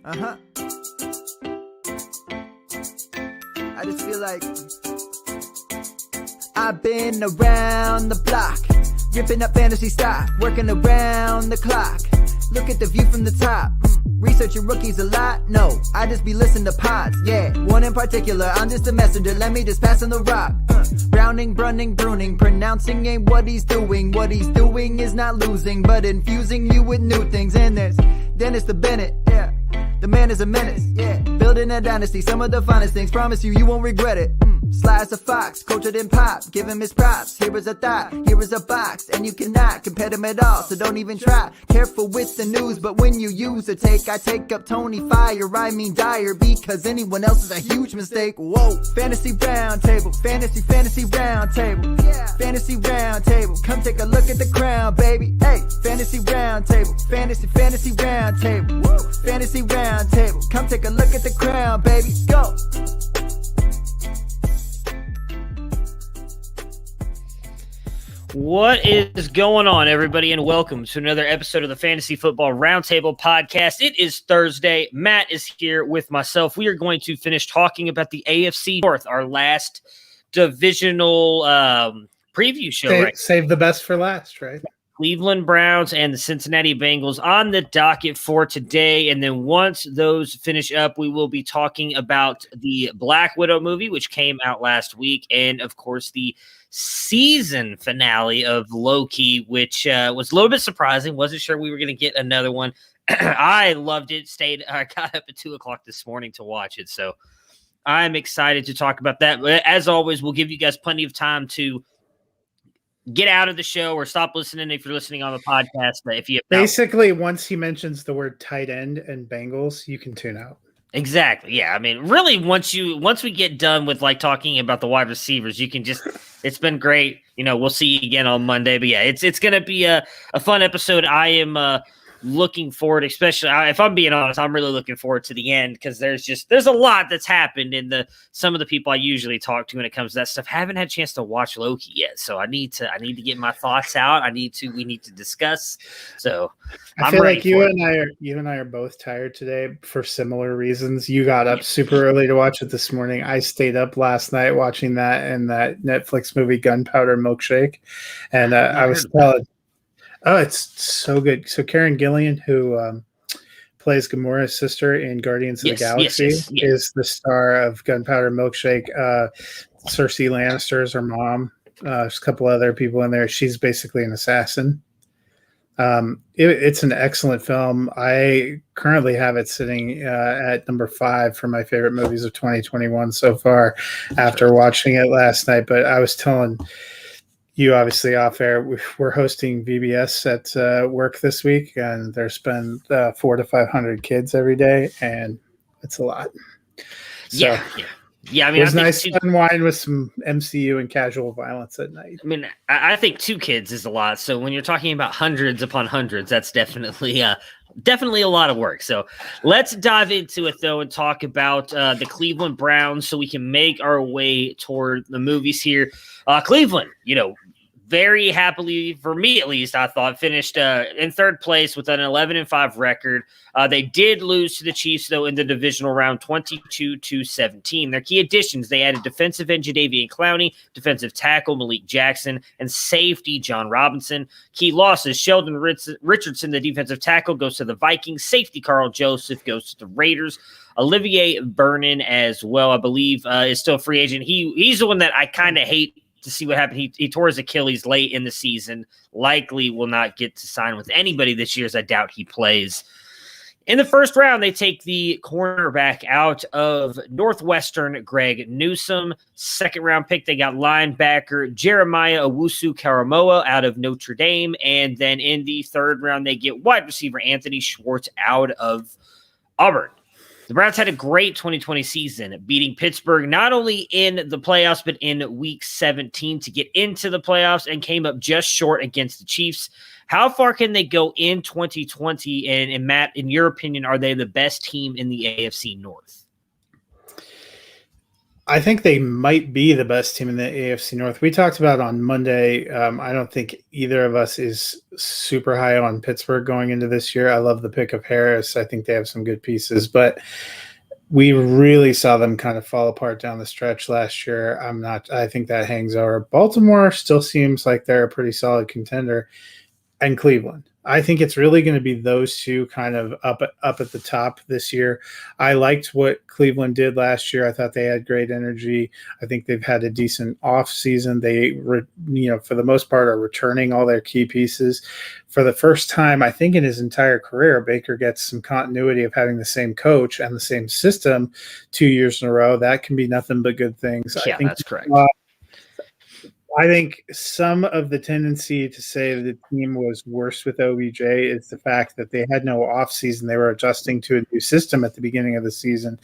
I just feel like I've been around the block, ripping up fantasy stock, working around the clock. Look at the view from the top. Researching rookies a lot? No, I just be listening to pods. Yeah, one in particular, I'm just a messenger. Let me just pass on the rock. Browning, brunning, pruning, pronouncing ain't what he's doing. What he's doing is not losing, but infusing you with new things. And there's Dennis the Bennett, yeah. The man is a menace, yeah. Building a dynasty, some of the finest things. Promise you won't regret it. Sly as a fox, cultured in pop. Give him his props. Here is a thought, here is a box, and you cannot compare them at all. So don't even try. Careful with the news, but when you use a take, I take up Tony Fire. I mean Dyer, because anyone else is a huge mistake. Whoa, fantasy round table, fantasy round table, yeah. Fantasy round table. Come take a look at the crown, baby. Hey, fantasy round table, fantasy round table, woo. Fantasy round table. Come take a look at the crown, baby. Go. What is going on, everybody, and welcome to another episode of the Fantasy Football Roundtable Podcast. It is Thursday. Matt is here with myself. We are going to finish talking about the AFC North, our last divisional preview show. Save the best for last, right? Cleveland Browns and the Cincinnati Bengals on the docket for today. And then once those finish up, we will be talking about the Black Widow movie, which came out last week. And, of course, the season finale of Loki, which was a little bit surprising. Wasn't sure we were going to get another one. I loved it. I got up at 2 o'clock this morning to watch it. So I'm excited to talk about that. But as always, we'll give you guys plenty of time to get out of the show or stop listening if you're listening on the podcast. But if you basically, once he mentions the word tight end and Bengals, you can tune out. Exactly. Yeah. I mean, really, once we get done with like talking about the wide receivers, you can just, it's been great. You know, we'll see you again on Monday, but yeah, it's going to be a fun episode. I am looking forward, especially if I'm being honest, I'm really looking forward to the end because there's a lot that's happened in some of the people I usually talk to when it comes to that stuff. Haven't had a chance to watch Loki yet, so I need to get my thoughts out. We need to discuss. So I feel like you and I are both tired today for similar reasons. You got up super early to watch it this morning. I stayed up last night watching that and that Netflix movie Gunpowder Milkshake, and I was telling. Oh, it's so good. So Karen Gillan, who plays Gamora's sister in Guardians of the Galaxy, is the star of Gunpowder Milkshake. Cersei Lannister is her mom. There's a couple other people in there. She's basically an assassin. It's an excellent film. I currently have it sitting at number 5 for my favorite movies of 2021 so far after watching it last night. But I was telling you, obviously off air, we're hosting VBS at work this week, and there's been 400 to 500 kids every day, and it's a lot. So, yeah. I mean, it's nice to unwind with some MCU and casual violence at night. I mean, I think 2 kids is a lot. So when you're talking about hundreds upon hundreds, that's definitely a lot of work. So let's dive into it, though, and talk about the Cleveland Browns so we can make our way toward the movies here. Cleveland, very happily, for me at least, I thought, finished in third place with an 11-5 record. They did lose to the Chiefs, though, in the divisional round, 22-17. Their key additions, they added defensive end Jadeveon Clowney, defensive tackle Malik Jackson, and safety John Robinson. Key losses, Sheldon Richardson, the defensive tackle, goes to the Vikings. Safety Carl Joseph goes to the Raiders. Olivier Vernon as well, I believe, is still a free agent. He's the one that I kind of hate to see what happened. He tore his Achilles late in the season. Likely will not get to sign with anybody this year, as I doubt he plays. In the first round, they take the cornerback out of Northwestern, Greg Newsome. Second round pick, they got linebacker Jeremiah Owusu-Karamoah out of Notre Dame. And then in the third round, they get wide receiver Anthony Schwartz out of Auburn. The Browns had a great 2020 season, beating Pittsburgh not only in the playoffs, but in Week 17 to get into the playoffs, and came up just short against the Chiefs. How far can they go in 2020? And Matt, in your opinion, are they the best team in the AFC North? I think they might be the best team in the AFC North. We talked about on Monday. I don't think either of us is super high on Pittsburgh going into this year. I love the pick of Harris. I think they have some good pieces, but we really saw them kind of fall apart down the stretch last year. I think that hangs over. Baltimore still seems like they're a pretty solid contender, and Cleveland. I think it's really going to be those two kind of up at the top this year. I liked what Cleveland did last year. I thought they had great energy. I think they've had a decent off season. They, for the most part, are returning all their key pieces. For the first time, I think in his entire career, Baker gets some continuity of having the same coach and the same system 2 years in a row. That can be nothing but good things. Yeah, I think that's correct. I think some of the tendency to say that the team was worse with OBJ is the fact that they had no offseason. They were adjusting to a new system at the beginning of the season,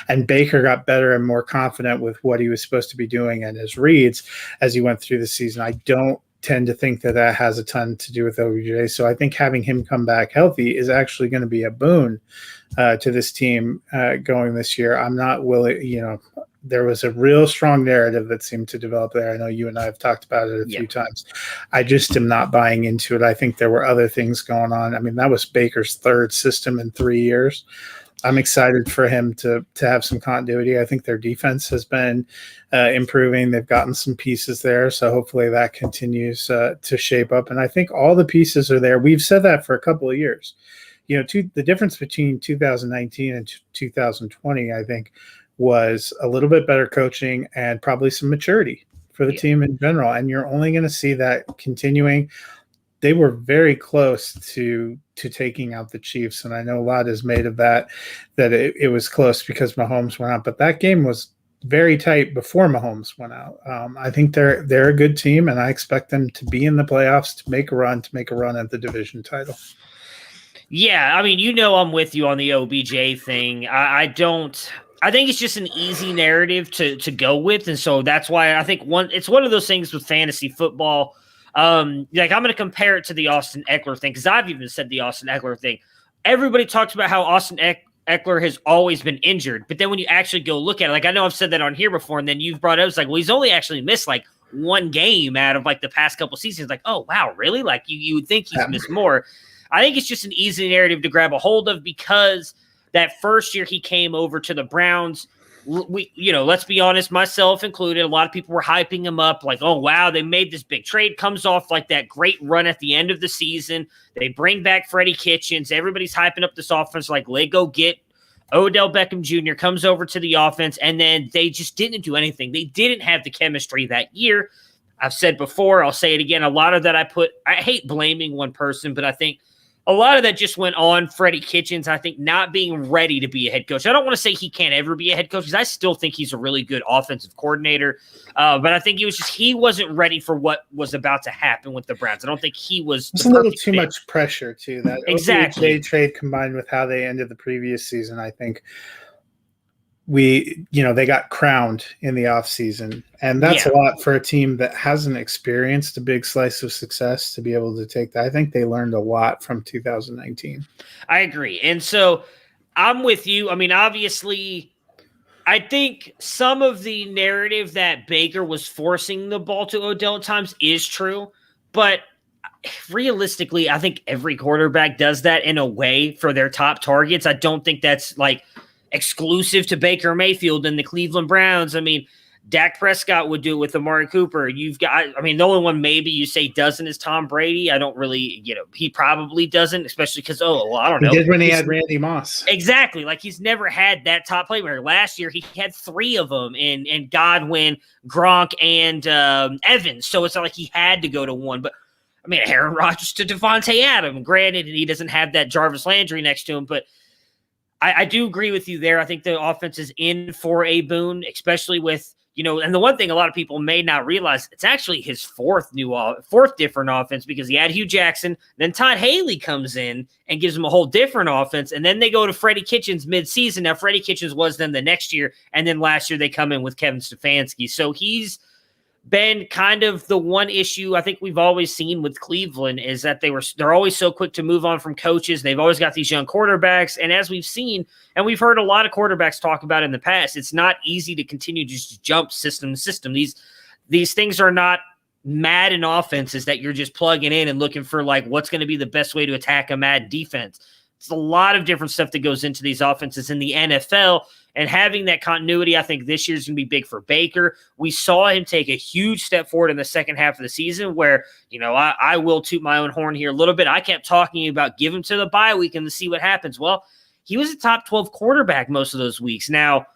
and Baker got better and more confident with what he was supposed to be doing and his reads as he went through the season. I don't tend to think that has a ton to do with OBJ. So I think having him come back healthy is actually going to be a boon to this team going this year. I'm not willing, there was a real strong narrative that seemed to develop there. I know you and I have talked about it a few times. I just am not buying into it. I think there were other things going on. I mean, that was Baker's third system in 3 years. I'm excited for him to have some continuity. I think their defense has been improving. They've gotten some pieces there, so hopefully that continues to shape up. And I think all the pieces are there. We've said that for a couple of years. The difference between 2019 and 2020, I think, was a little bit better coaching and probably some maturity for the team in general. And you're only going to see that continuing. They were very close to taking out the Chiefs. And I know a lot is made of that it was close because Mahomes went out, but that game was very tight before Mahomes went out. I think they're a good team, and I expect them to be in the playoffs, to make a run at the division title. Yeah. I mean, I'm with you on the OBJ thing. I think it's just an easy narrative to go with, and so that's why I think it's one of those things with fantasy football. I'm going to compare it to the Austin Eckler thing, because I've even said the Austin Eckler thing. Everybody talks about how Austin Eckler has always been injured, but then when you actually go look at it, I know I've said that on here before, and then you've brought it up, it's well, he's only actually missed one game out of the past couple seasons. Oh wow, really? You would think he's missed more. I think it's just an easy narrative to grab a hold of, because that first year he came over to the Browns, let's be honest, myself included, a lot of people were hyping him up oh, wow, they made this big trade. Comes off that great run at the end of the season. They bring back Freddie Kitchens. Everybody's hyping up this offense they go get Odell Beckham Jr. comes over to the offense, and then they just didn't do anything. They didn't have the chemistry that year. I've said before, I'll say it again, a lot of that I hate blaming one person, but I think a lot of that just went on Freddie Kitchens, I think, not being ready to be a head coach. I don't want to say he can't ever be a head coach, because I still think he's a really good offensive coordinator. But I think he wasn't ready for what was about to happen with the Browns. I don't think he was. It's a little too much pressure, too. That exactly trade combined with how they ended the previous season, I think they got crowned in the offseason, and that's a lot for a team that hasn't experienced a big slice of success to be able to take that. I think they learned a lot from 2019. I agree. And so I'm with you. I mean, obviously, I think some of the narrative that Baker was forcing the ball to Odell at times is true, but realistically, I think every quarterback does that in a way for their top targets. I don't think that's exclusive to Baker Mayfield and the Cleveland Browns. I mean, Dak Prescott would do it with Amari Cooper. The only one maybe you say doesn't is Tom Brady. I don't really, he probably doesn't, especially because, I don't know. He did when he had Randy Moss. Exactly. He's never had that top playmaker. Last year, he had three of them in Godwin, Gronk, and Evans. So it's not like he had to go to one. But, Aaron Rodgers to Devontae Adams. Granted, he doesn't have that Jarvis Landry next to him, but I do agree with you there. I think the offense is in for a boon, especially with, and the one thing a lot of people may not realize, it's actually his fourth different offense, because he had Hugh Jackson, then Todd Haley comes in and gives him a whole different offense, and then they go to Freddie Kitchens midseason. Now, Freddie Kitchens was then the next year, and then last year they come in with Kevin Stefanski. So he's been kind of the one issue I think we've always seen with Cleveland is that they're always so quick to move on from coaches. They've always got these young quarterbacks. And as we've seen, and we've heard a lot of quarterbacks talk about in the past, it's not easy to continue to just jump system to system. These things are not Madden offenses that you're just plugging in and looking for like what's going to be the best way to attack a Madden defense. It's a lot of different stuff that goes into these offenses in the NFL. And having that continuity, I think this year's going to be big for Baker. We saw him take a huge step forward in the second half of the season where, I will toot my own horn here a little bit. I kept talking about give him to the bye week and to see what happens. Well, he was a top 12 quarterback most of those weeks. Now,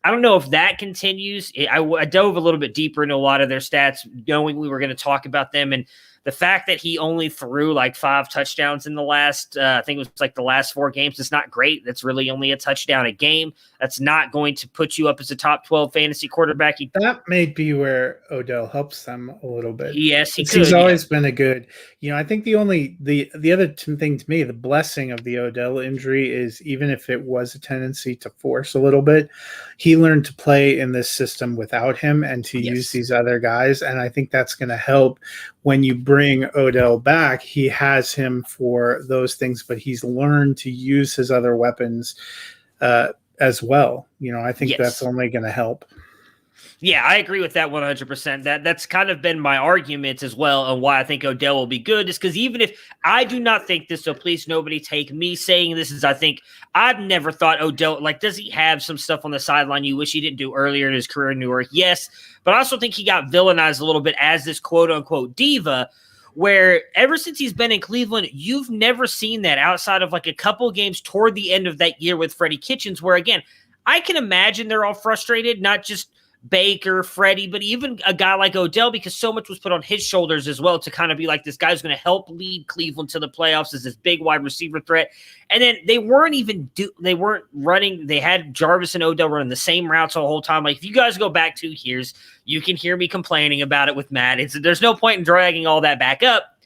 I don't know if that continues. I dove a little bit deeper into a lot of their stats, knowing we were going to talk about them. And the fact that he only threw like 5 touchdowns in the last, I think it was like the last 4 games, is not great. That's really only a touchdown a game. That's not going to put you up as a top 12 fantasy quarterback. That may be where Odell helps them a little bit. Yes, he's always been a good, I think the other thing to me, the blessing of the Odell injury is even if it was a tendency to force a little bit, he learned to play in this system without him and to use these other guys. And I think that's going to help when you bring Odell back. He has him for those things, but he's learned to use his other weapons as well. I think that's only going to help. Yeah, I agree with that 100%. That's kind of been my argument as well on why I think Odell will be good, is because even if I do not think this, so please nobody take me saying this as I've never thought Odell, does he have some stuff on the sideline you wish he didn't do earlier in his career in New York? Yes, but I also think he got villainized a little bit as this quote-unquote diva, where ever since he's been in Cleveland, you've never seen that outside of a couple games toward the end of that year with Freddie Kitchens, where, again, I can imagine they're all frustrated, not just Baker, Freddie, but even a guy like Odell, because so much was put on his shoulders as well to kind of be like, this guy's going to help lead Cleveland to the playoffs as this big wide receiver threat. And then they weren't running. They had Jarvis and Odell running the same routes the whole time. If you guys go back 2 years, you can hear me complaining about it with Matt. There's no point in dragging all that back up.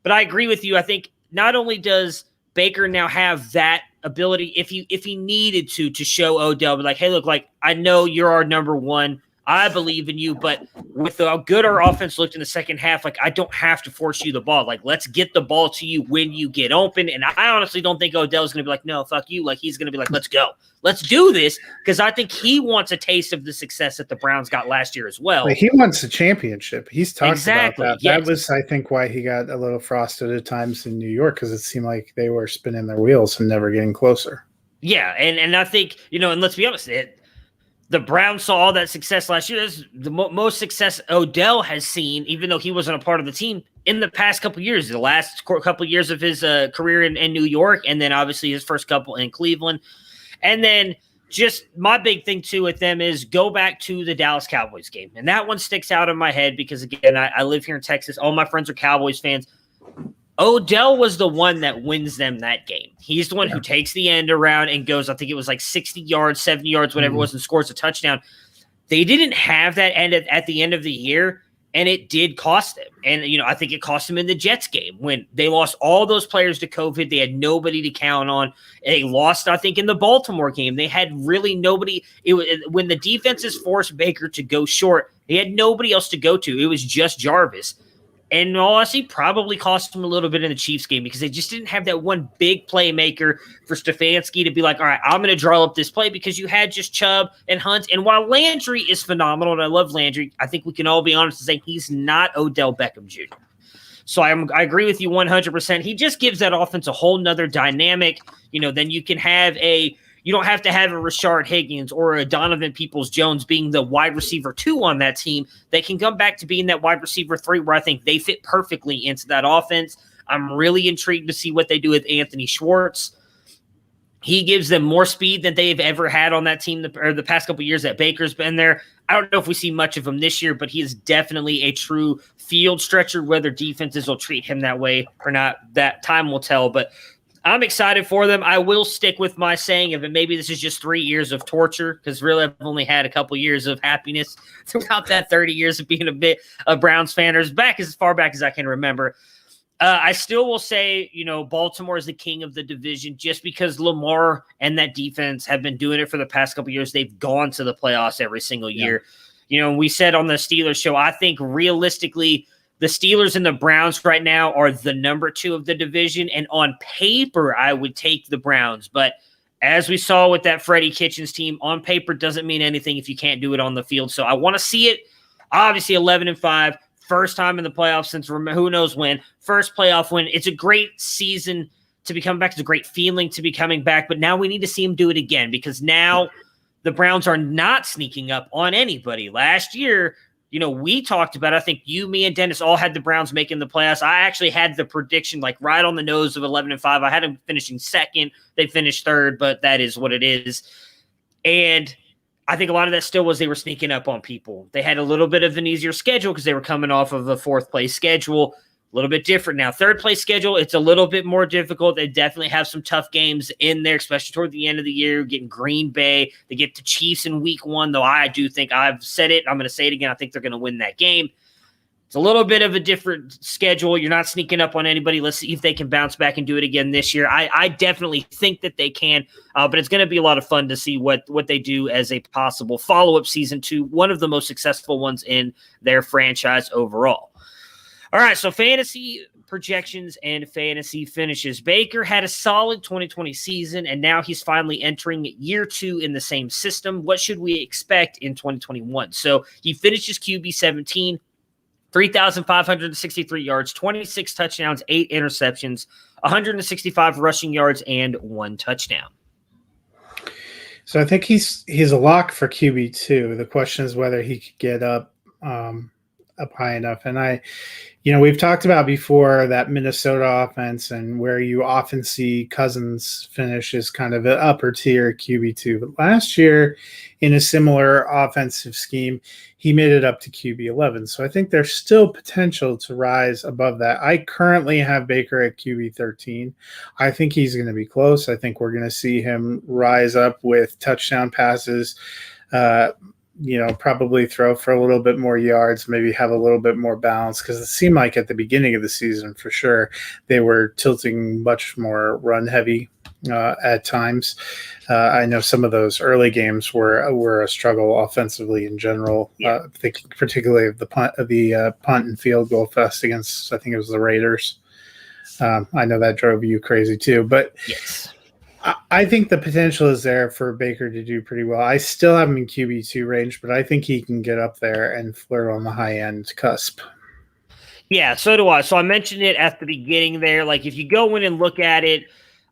But I agree with you. I think not only does Baker now have that ability, if he needed to show Odell, be like, hey, look, I know you're our number one. I believe in you, but with how good our offense looked in the second half, I don't have to force you the ball. Let's get the ball to you when you get open. And I honestly don't think Odell's going to be like, no, fuck you. He's going to be like, let's go. Let's do this, because I think he wants a taste of the success that the Browns got last year as well. He wants a championship. He's talked about that. Yes. That was, I think, why he got a little frosted at times in New York, because it seemed like they were spinning their wheels and never getting closer. Yeah, and I think, and let's be honest, the Browns saw all that success last year. That's the most success Odell has seen, even though he wasn't a part of the team, in the past couple of years, the last couple of years of his career in New York, and then obviously his first couple in Cleveland. And then just my big thing, too, with them is go back to the Dallas Cowboys game. And that one sticks out in my head because, again, I live here in Texas. All my friends are Cowboys fans. Odell was the one that wins them that game. He's the one who takes the end around and goes, I think it was 60 yards, 70 yards, whatever it was, and scores a touchdown. They didn't have that end at the end of the year, and it did cost them. And, I think it cost them in the Jets game when they lost all those players to COVID. They had nobody to count on. They lost, I think, in the Baltimore game. They had really nobody. When the defenses forced Baker to go short, they had nobody else to go to. It was just Jarvis. And honestly, probably cost them a little bit in the Chiefs game because they just didn't have that one big playmaker for Stefanski to be like, all right, I'm going to draw up this play, because you had just Chubb and Hunt. And while Landry is phenomenal, and I love Landry, I think we can all be honest and say he's not Odell Beckham Jr. So I agree with you 100%. He just gives that offense a whole nother dynamic. Then you can have you don't have to have a Rashard Higgins or a Donovan Peoples-Jones being the wide receiver 2 on that team. They can come back to being that wide receiver 3 where I think they fit perfectly into that offense. I'm really intrigued to see what they do with Anthony Schwartz. He gives them more speed than they've ever had on that team the past couple of years that Baker's been there. I don't know if we see much of him this year, but he is definitely a true field stretcher. Whether defenses will treat him that way or not, that time will tell. But I'm excited for them. I will stick with my saying of it. Maybe this is just 3 years of torture, because really I've only had a couple years of happiness throughout that 30 years of being a Browns fan, or as far back as I can remember. I still will say, Baltimore is the king of the division just because Lamar and that defense have been doing it for the past couple of years. They've gone to the playoffs every single year. We said on the Steelers show, I think realistically, the Steelers and the Browns right now are the number 2 of the division. And on paper, I would take the Browns. But as we saw with that Freddie Kitchens team, on paper doesn't mean anything if you can't do it on the field. So I want to see it. Obviously, 11-5, first time in the playoffs since who knows when. First playoff win. It's a great season to be coming back. It's a great feeling to be coming back. But now we need to see him do it again because now the Browns are not sneaking up on anybody. Last year, we talked about, I think you, me, and Dennis all had the Browns making the playoffs. I actually had the prediction right on the nose of 11-5. I had them finishing second. They finished third, but that is what it is. And I think a lot of that still was they were sneaking up on people. They had a little bit of an easier schedule because they were coming off of a 4th place schedule. A little bit different now. 3rd place schedule, it's a little bit more difficult. They definitely have some tough games in there, especially toward the end of the year, getting Green Bay. They get the Chiefs in week 1, though I do think I've said it. I'm going to say it again. I think they're going to win that game. It's a little bit of a different schedule. You're not sneaking up on anybody. Let's see if they can bounce back and do it again this year. I definitely think that they can, but it's going to be a lot of fun to see what they do as a possible follow-up season to one of the most successful ones in their franchise overall. All right, so fantasy projections and fantasy finishes. Baker had a solid 2020 season, and now he's finally entering year 2 in the same system. What should we expect in 2021? So he finishes QB 17, 3,563 yards, 26 touchdowns, 8 interceptions, 165 rushing yards, and 1 touchdown. So I think he's a lock for QB2. The question is whether he could get up high enough. And we've talked about before that Minnesota offense and where you often see Cousins finish as kind of an upper tier QB2. But last year, in a similar offensive scheme, he made it up to QB11. So I think there's still potential to rise above that. I currently have Baker at QB13. I think he's going to be close. I think we're going to see him rise up with touchdown passes, probably throw for a little bit more yards, maybe have a little bit more balance, because it seemed like at the beginning of the season, for sure, they were tilting much more run heavy at times. I know some of those early games were a struggle offensively in general. Thinking particularly of the punt and field goal fest against, I think it was the Raiders. I know that drove you crazy too, but yes. I think the potential is there for Baker to do pretty well. I still have him in QB2 range, but I think he can get up there and flirt on the high-end cusp. Yeah, so do I. So I mentioned it at the beginning there. If you go in and look at it,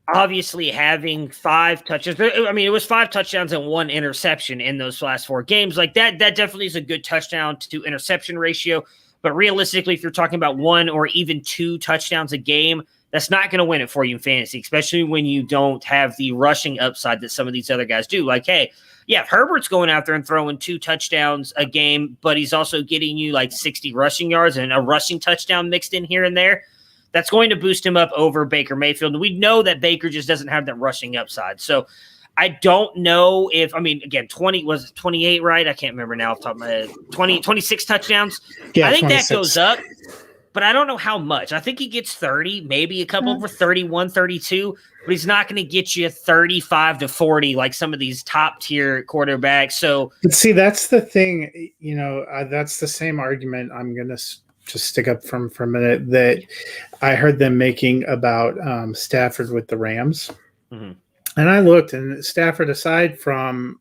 obviously having 5 touchdowns. I mean, it was 5 touchdowns and 1 interception in those last 4 games. That definitely is a good touchdown to interception ratio. But realistically, if you're talking about 1 or even 2 touchdowns a game, that's not going to win it for you in fantasy, especially when you don't have the rushing upside that some of these other guys do. If Herbert's going out there and throwing 2 touchdowns a game, but he's also getting you 60 rushing yards and a rushing touchdown mixed in here and there, that's going to boost him up over Baker Mayfield. And we know that Baker just doesn't have that rushing upside. So I don't know if, again, 28, right? I can't remember now off the top of my head. 26 touchdowns. Yeah, I think 26. that goes up. But I don't know how much. I think he gets 30, maybe a couple over 31, 32, but he's not going to get you 35 to 40 like some of these top tier quarterbacks. So, but see, that's the thing, that's the same argument I'm going to just stick up from for a minute that I heard them making about Stafford with the Rams. Mm-hmm. And I looked, and Stafford, aside from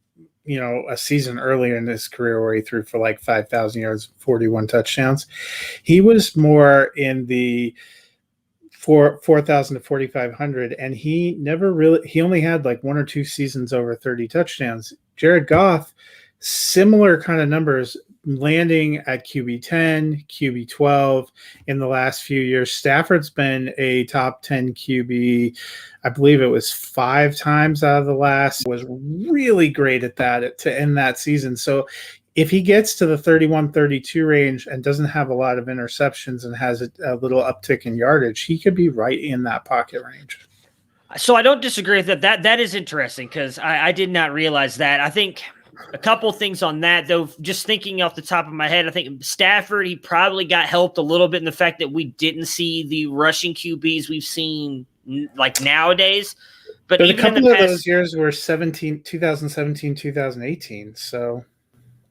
a season earlier in his career where he threw for 5,000 yards, 41 touchdowns, he was more in the 4,000 to 4,500, and he only had 1 or 2 seasons over 30 touchdowns. Jared Goff, similar kind of numbers, landing at QB10, QB12 in the last few years. Stafford's been a top 10 QB, I believe it was 5 times out of the last, was really great at that to end that season. So if he gets to the 31, 32 range and doesn't have a lot of interceptions and has a little uptick in yardage, he could be right in that pocket range. So I don't disagree with that. That is interesting because I did not realize that. I think a couple things on that, though, just thinking off the top of my head, I think Stafford, he probably got helped a little bit in the fact that we didn't see the rushing QBs we've seen nowadays. But a even couple in the of past, those years were 2017, 2018. So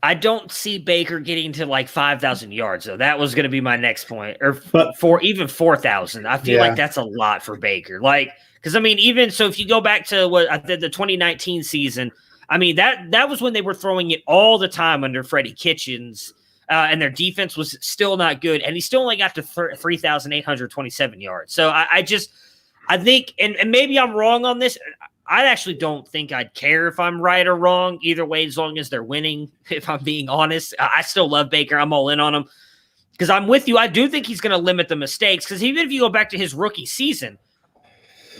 I don't see Baker getting to like 5,000 yards, though. That was going to be my next point, or But- even 4,000. I feel like that's a lot for Baker. Like, because I mean, even so, if you go back to what I did the 2019 season, I mean that was when they were throwing it all the time under Freddie Kitchens, and their defense was still not good, and he still only got to 3,827 yards. So I think, and maybe I'm wrong on this. I actually don't think I'd care if I'm right or wrong either way, as long as they're winning. If I'm being honest, I still love Baker. I'm all in on him because I'm with you. I do think he's going to limit the mistakes because even if you go back to his rookie season,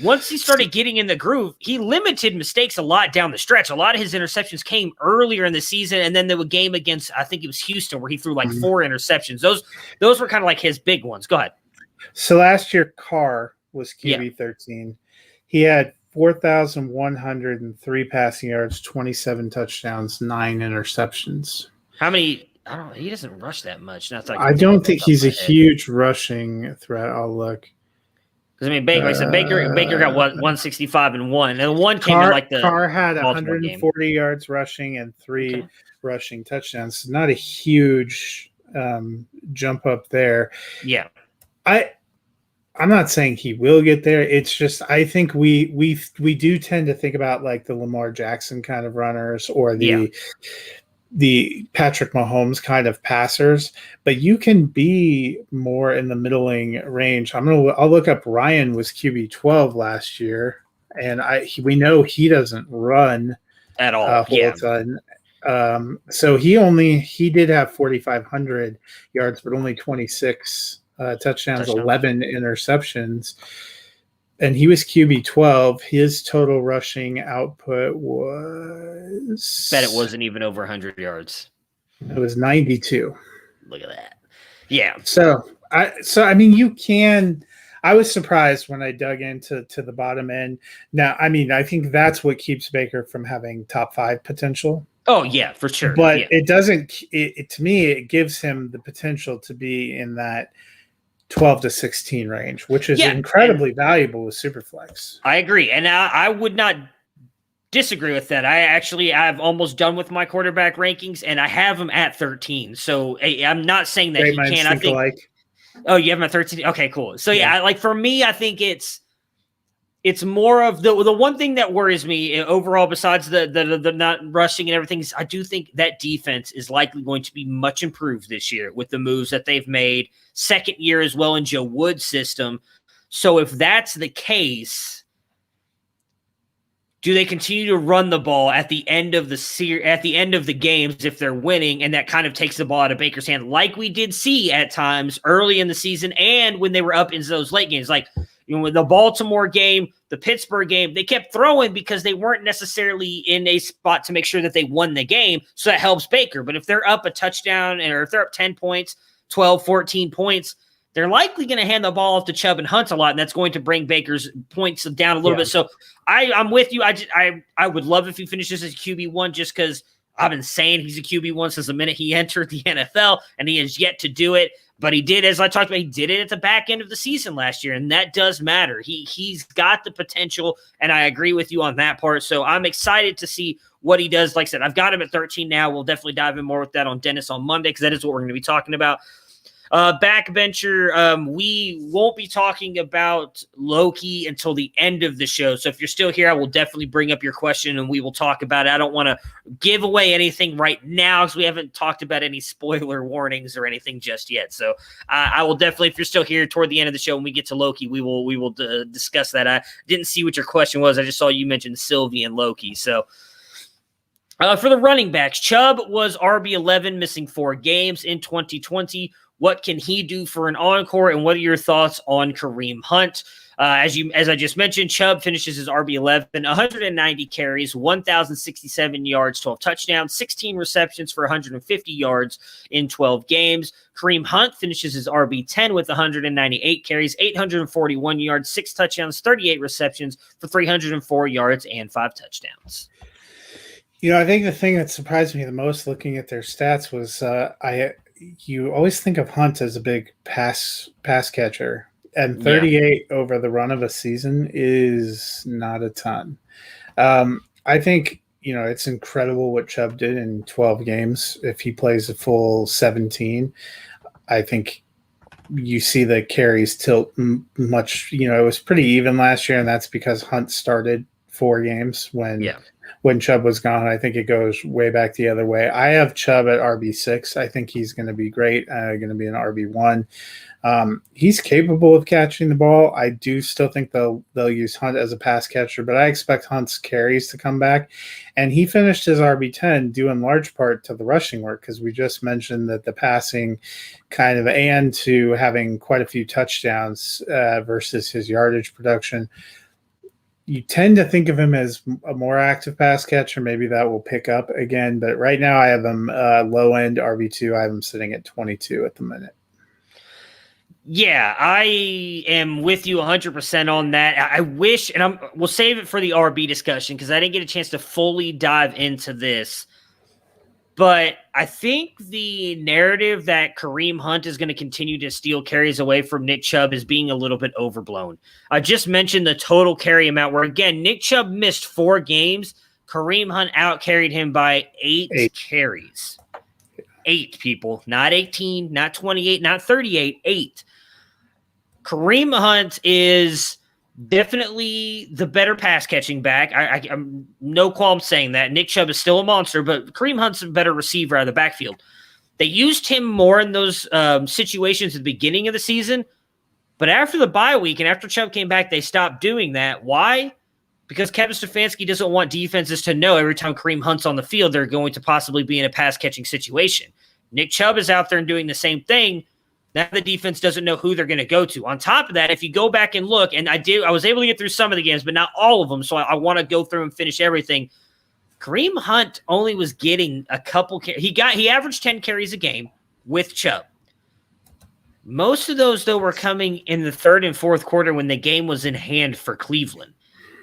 once he started getting in the groove, he limited mistakes a lot down the stretch. A lot of his interceptions came earlier in the season, and then there was a game against, I think it was Houston, where he threw like 4 interceptions. Those were kind of like his big ones. Go ahead. So last year, Carr was QB 13. He had 4,103 passing yards, 27 touchdowns, 9 interceptions. How many? I don't know. He doesn't rush that much. I don't think he's a huge rushing threat. I'll look. Because I mean, Baker got what 165 and 1, and 1 came in like the Carr had Baltimore 140 game. yards rushing and 3 rushing touchdowns. Not a huge jump up there. Yeah, I'm not saying he will get there. It's just I think we do tend to think about like the Lamar Jackson kind of runners or the Patrick Mahomes kind of passers, but you can be more in the middling range. I'll look up. Ryan was QB 12 last year, and we know he doesn't run at all. A whole ton. So he did have 4,500 yards, but only 26 touchdowns, 11 interceptions. And he was QB 12. His total rushing output was... Bet it wasn't even over 100 yards. It was 92. Look at that. Yeah. So I mean, you can... I was surprised when I dug into the bottom end. Now, I mean, I think that's what keeps Baker from having top 5 potential. Oh, yeah, for sure. But it doesn't... to me, it gives him the potential to be in that 12 to 16 range, which is incredibly valuable with Superflex. I agree. And I would not disagree with that. I've almost done with my quarterback rankings, and I have him at 13. So I'm not saying that he can't. I think. Oh, you have him at 13? Okay, cool. So like for me, I think it's more of the one thing that worries me overall, besides the not rushing and everything, is I do think that defense is likely going to be much improved this year with the moves that they've made. Second year as well in Joe Wood's system. So if that's the case, do they continue to run the ball at the end of the games if they're winning, and that kind of takes the ball out of Baker's hand, like we did see at times early in the season and when they were up into those late games, like with the Baltimore game, the Pittsburgh game, they kept throwing because they weren't necessarily in a spot to make sure that they won the game. So that helps Baker. But if they're up a touchdown or if they're up 10 points, 12, 14 points, they're likely going to hand the ball off to Chubb and Hunt a lot, and that's going to bring Baker's points down a little bit. So I'm with you. I would love if he finishes as QB1 just because I've been saying he's a QB1 since the minute he entered the NFL, and he has yet to do it. But he did, as I talked about, he did it at the back end of the season last year, and that does matter. He's got the potential, and I agree with you on that part. So I'm excited to see what he does. Like I said, I've got him at 13 now. We'll definitely dive in more with that on Dennis on Monday because that is what we're going to be talking about. Backbencher, we won't be talking about Loki until the end of the show. So if you're still here, I will definitely bring up your question and we will talk about it. I don't want to give away anything right now because we haven't talked about any spoiler warnings or anything just yet. So I will definitely, if you're still here toward the end of the show when we get to Loki, we will discuss that. I didn't see what your question was. I just saw you mention Sylvie and Loki. So for the running backs, Chubb was RB11, missing 4 games in 2020. What can he do for an encore, and what are your thoughts on Kareem Hunt? As I just mentioned, Chubb finishes his RB11, 190 carries, 1,067 yards, 12 touchdowns, 16 receptions for 150 yards in 12 games. Kareem Hunt finishes his RB10 with 198 carries, 841 yards, 6 touchdowns, 38 receptions for 304 yards and 5 touchdowns. You know, I think the thing that surprised me the most looking at their stats was you always think of Hunt as a big pass catcher, and 38 over the run of a season is not a ton. I think, it's incredible what Chubb did in 12 games. If he plays a full 17, I think you see the carries tilt much. It was pretty even last year, and that's because Hunt started 4 games when Chubb was gone. I think it goes way back the other way. I have Chubb at RB6. I think he's going to be great. Going to be an RB1. He's capable of catching the ball. I do still think they'll use Hunt as a pass catcher, but I expect Hunt's carries to come back. And he finished his RB10 due in large part to the rushing work, because we just mentioned that the passing and to having quite a few touchdowns versus his yardage production. You tend to think of him as a more active pass catcher. Maybe that will pick up again. But right now I have him low-end RB2. I have him sitting at 22 at the minute. Yeah, I am with you 100% on that. I wish, and we'll save it for the RB discussion because I didn't get a chance to fully dive into this. But I think the narrative that Kareem Hunt is going to continue to steal carries away from Nick Chubb is being a little bit overblown. I just mentioned the total carry amount where, again, Nick Chubb missed 4 games. Kareem Hunt out-carried him by 8 carries. 8, people. Not 18, not 28, not 38, 8. Kareem Hunt is definitely the better pass-catching back. I'm no qualm saying that. Nick Chubb is still a monster, but Kareem Hunt's a better receiver out of the backfield. They used him more in those situations at the beginning of the season, but after the bye week and after Chubb came back, they stopped doing that. Why? Because Kevin Stefanski doesn't want defenses to know every time Kareem Hunt's on the field, they're going to possibly be in a pass-catching situation. Nick Chubb is out there and doing the same thing. Now the defense doesn't know who they're going to go to. On top of that, if you go back and look, and I was able to get through some of the games, but not all of them, so I want to go through and finish everything. Kareem Hunt only was getting a couple. He averaged 10 carries a game with Chubb. Most of those, though, were coming in the third and fourth quarter when the game was in hand for Cleveland.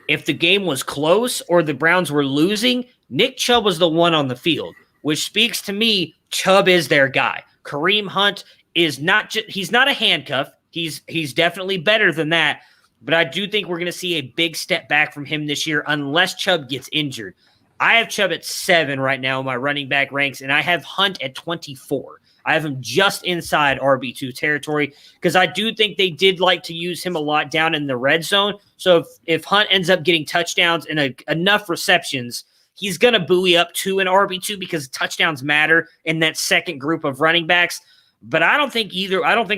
If the game was close or the Browns were losing, Nick Chubb was the one on the field, which speaks to me, Chubb is their guy. Kareem Hunt is he's not a handcuff. He's definitely better than that. But I do think we're going to see a big step back from him this year unless Chubb gets injured. I have Chubb at 7 right now in my running back ranks, and I have Hunt at 24. I have him just inside RB2 territory because I do think they did like to use him a lot down in the red zone. So if Hunt ends up getting touchdowns and enough receptions, he's going to buoy up to an RB2 because touchdowns matter in that second group of running backs. But I don't think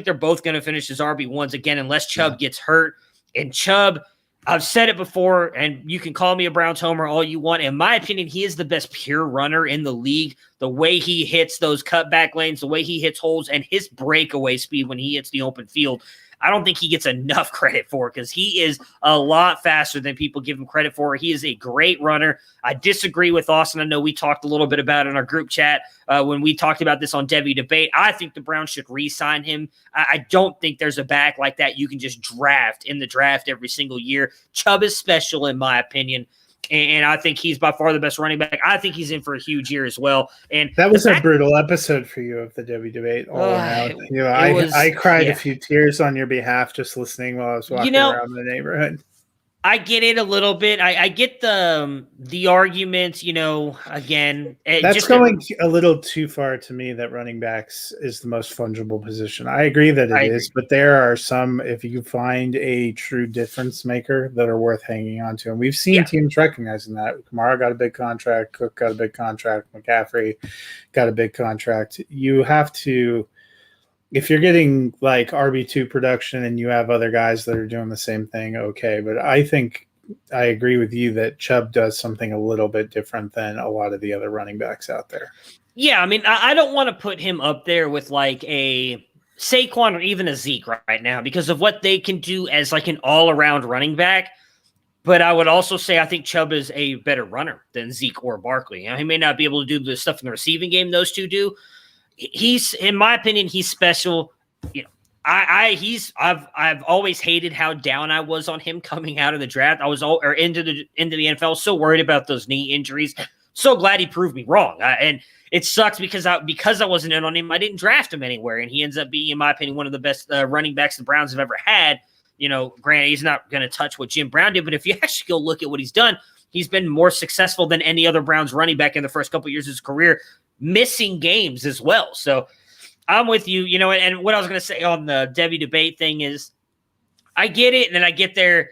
they're both going to finish as RB1s again unless Chubb gets hurt. And Chubb, I've said it before, and you can call me a Browns homer all you want. In my opinion, he is the best pure runner in the league. The way he hits those cutback lanes, the way he hits holes, and his breakaway speed when he hits the open field, I don't think he gets enough credit for because he is a lot faster than people give him credit for. He is a great runner. I disagree with Austin. I know we talked a little bit about it in our group chat when we talked about this on Debbie Debate. I think the Browns should re-sign him. I don't think there's a back like that you can just draft in the draft every single year. Chubb is special in my opinion. And I think he's by far the best running back. I think he's in for a huge year as well. And that was a brutal episode for you of the Debbie Debate all around. I cried a few tears on your behalf just listening while I was walking around the neighborhood. I get it a little bit. I get the argument, again. That's going a little too far to me that running backs is the most fungible position. I agree that it is, but there are some, if you find a true difference maker, that are worth hanging on to. And we've seen teams recognizing that. Kamara got a big contract. Cook got a big contract. McCaffrey got a big contract. You have to... If you're getting like RB2 production and you have other guys that are doing the same thing, okay. But I think I agree with you that Chubb does something a little bit different than a lot of the other running backs out there. Yeah, I mean, I don't want to put him up there with like a Saquon or even a Zeke right now because of what they can do as like an all-around running back. But I would also say I think Chubb is a better runner than Zeke or Barkley. He may not be able to do the stuff in the receiving game those two do. He's, in my opinion, he's special. I've always hated how down I was on him coming out of the draft. I was into the NFL, so worried about those knee injuries. So glad he proved me wrong. And it sucks because I wasn't in on him. I didn't draft him anywhere, and he ends up being, in my opinion, one of the best running backs the Browns have ever had. Granted, he's not going to touch what Jim Brown did, but if you actually go look at what he's done, he's been more successful than any other Browns running back in the first couple of years of his career, missing games as well. So I'm with you, and what I was going to say on the Debbie debate thing is I get it, and then I get their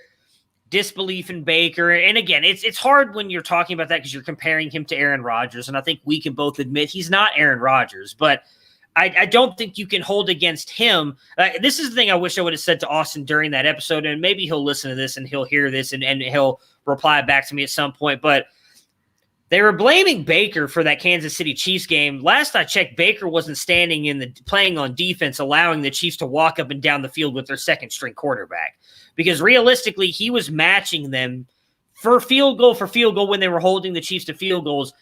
disbelief in Baker. And again, it's hard when you're talking about that because you're comparing him to Aaron Rodgers, and I think we can both admit he's not Aaron Rodgers, but I don't think you can hold against him. This is the thing I wish I would have said to Austin during that episode, and maybe he'll listen to this and he'll hear this and he'll reply back to me at some point, but they were blaming Baker for that Kansas City Chiefs game. Last I checked, Baker wasn't playing on defense, allowing the Chiefs to walk up and down the field with their second-string quarterback. Because realistically, he was matching them for field goal when they were holding the Chiefs to field goals.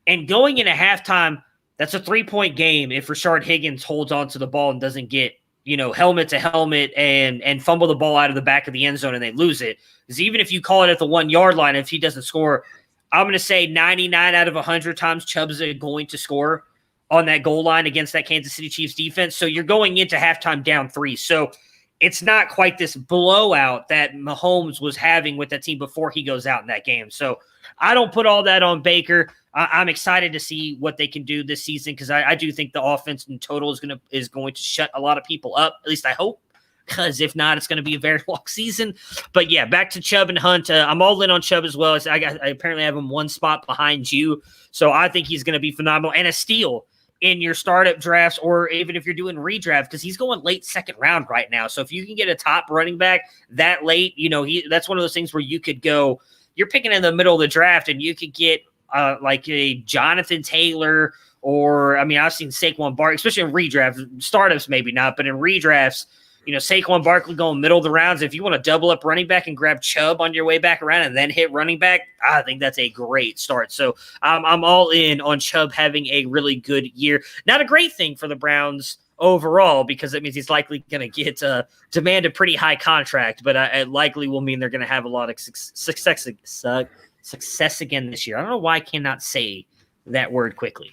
And going into halftime, that's a 3-point game if Rashard Higgins holds on to the ball and doesn't get, helmet to helmet and fumble the ball out of the back of the end zone and they lose it. Because even if you call it at the 1-yard line, if he doesn't score, I'm going to say 99 out of 100 times Chubb's going to score on that goal line against that Kansas City Chiefs defense. So you're going into halftime down 3. So it's not quite this blowout that Mahomes was having with that team before he goes out in that game. So I don't put all that on Baker. I'm excited to see what they can do this season because I do think the offense in total is going to shut a lot of people up. At least I hope. Because if not, it's going to be a very long season. But yeah, back to Chubb and Hunt. I'm all in on Chubb as well. I apparently have him one spot behind you. So I think he's going to be phenomenal and a steal in your startup drafts or even if you're doing redraft because he's going late second round right now. So if you can get a top running back that late, that's one of those things where you could go, you're picking in the middle of the draft and you could get like a Jonathan Taylor or, I've seen Saquon Barkley, especially in redraft, startups maybe not, but in redrafts, Saquon Barkley going middle of the rounds. If you want to double up running back and grab Chubb on your way back around and then hit running back, I think that's a great start. So I'm all in on Chubb having a really good year. Not a great thing for the Browns overall because that means he's likely going to get demand a pretty high contract, but it likely will mean they're going to have a lot of success again this year. I don't know why I cannot say that word quickly.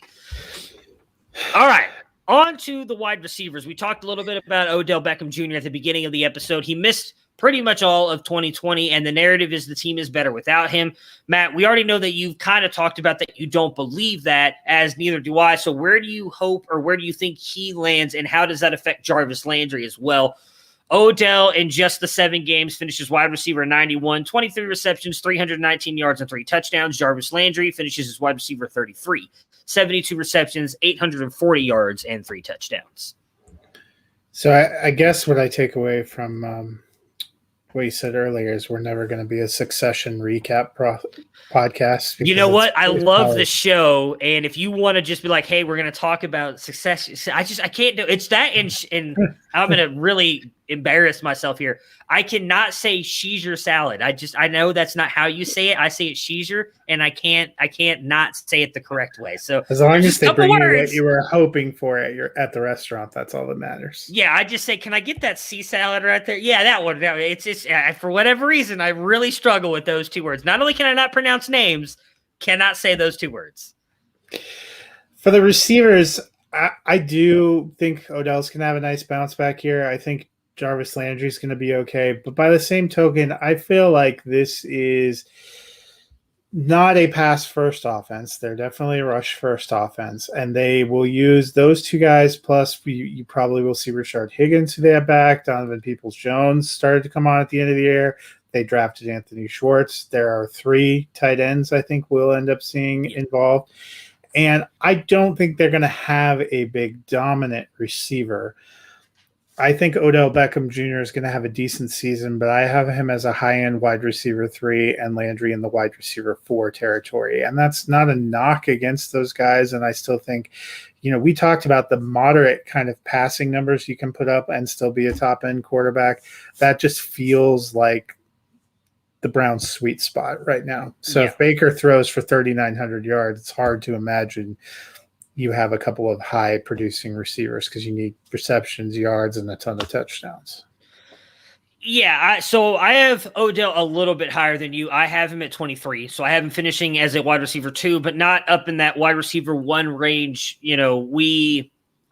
All right. On to the wide receivers. We talked a little bit about Odell Beckham Jr. at the beginning of the episode. He missed pretty much all of 2020, and the narrative is the team is better without him. Matt, we already know that you've kind of talked about that you don't believe that, as neither do I. So where do you hope or where do you think he lands, and how does that affect Jarvis Landry as well? Odell, in just the 7 games, finishes wide receiver 91, 23 receptions, 319 yards, and 3 touchdowns. Jarvis Landry finishes as wide receiver 33. 72 receptions, 840 yards, and 3 touchdowns. So I guess what I take away from what you said earlier is we're never going to be a Succession recap podcast. You know what? I love the show, and if you want to just be like, "Hey, we're going to talk about success," I can't do it. It's that, and I'm going to really embarrass myself here. I cannot say Caesar salad. I know that's not how you say it. I say it Caesar, and I can't not say it the correct way. So as long as they bring you what you were hoping for at the restaurant, that's all that matters. Yeah, I just say, can I get that sea salad right there? Yeah, that one. It's just for whatever reason, I really struggle with those 2 words. Not only can I not pronounce names, cannot say those 2 words. For the receivers, I do think Odell's going to have a nice bounce back here. I think Jarvis Landry is going to be okay. But by the same token, I feel like this is not a pass-first offense. They're definitely a rush-first offense. And they will use those 2 guys, plus you probably will see Rashard Higgins, who they have back. Donovan Peoples-Jones started to come on at the end of the year. They drafted Anthony Schwartz. There are 3 tight ends I think we'll end up seeing involved. And I don't think they're going to have a big dominant receiver. I think Odell Beckham Jr. is going to have a decent season, but I have him as a high-end wide receiver 3 and Landry in the wide receiver 4 territory. And that's not a knock against those guys. And I still think, we talked about the moderate kind of passing numbers you can put up and still be a top-end quarterback. That just feels like the Browns' sweet spot right now. So if Baker throws for 3,900 yards, it's hard to imagine you have a couple of high-producing receivers because you need receptions, yards, and a ton of touchdowns. Yeah, so I have Odell a little bit higher than you. I have him at 23, so I have him finishing as a wide receiver 2, but not up in that wide receiver 1 range.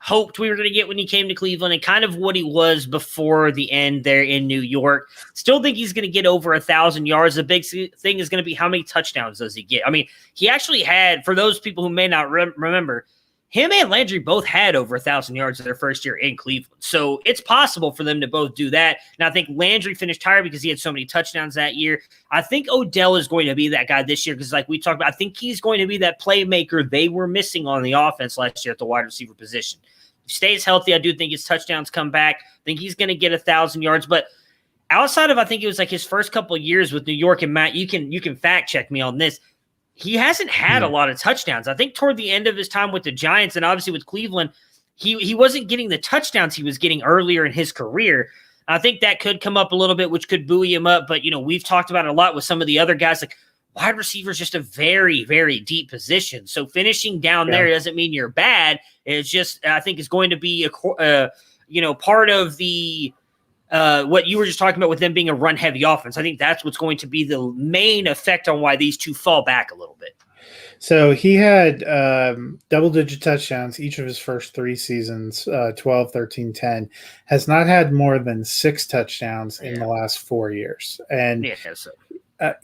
hoped we were going to get when he came to Cleveland and kind of what he was before the end there in New York. Still think he's going to get over 1,000 yards. The big thing is going to be how many touchdowns does he get? I mean, he actually had, for those people who may not remember, him and Landry both had over 1,000 yards in their first year in Cleveland. So it's possible for them to both do that. And I think Landry finished higher because he had so many touchdowns that year. I think Odell is going to be that guy this year because like we talked about, I think he's going to be that playmaker they were missing on the offense last year at the wide receiver position. If he stays healthy, I do think his touchdowns come back. I think he's going to get 1,000 yards. But outside of, I think it was like his first couple of years with New York, and Matt, you can fact check me on this, he hasn't had a lot of touchdowns. I think toward the end of his time with the Giants and obviously with Cleveland, he wasn't getting the touchdowns he was getting earlier in his career. I think that could come up a little bit, which could buoy him up. But, we've talked about it a lot with some of the other guys. Like wide receiver is just a very, very deep position. So finishing down there doesn't mean you're bad. It's just, I think it's going to be, part of the what you were just talking about with them being a run-heavy offense. I think that's what's going to be the main effect on why these two fall back a little bit. So he had double-digit touchdowns each of his first 3 seasons, 12, 13, 10. Has not had more than 6 touchdowns in the last 4 years. And,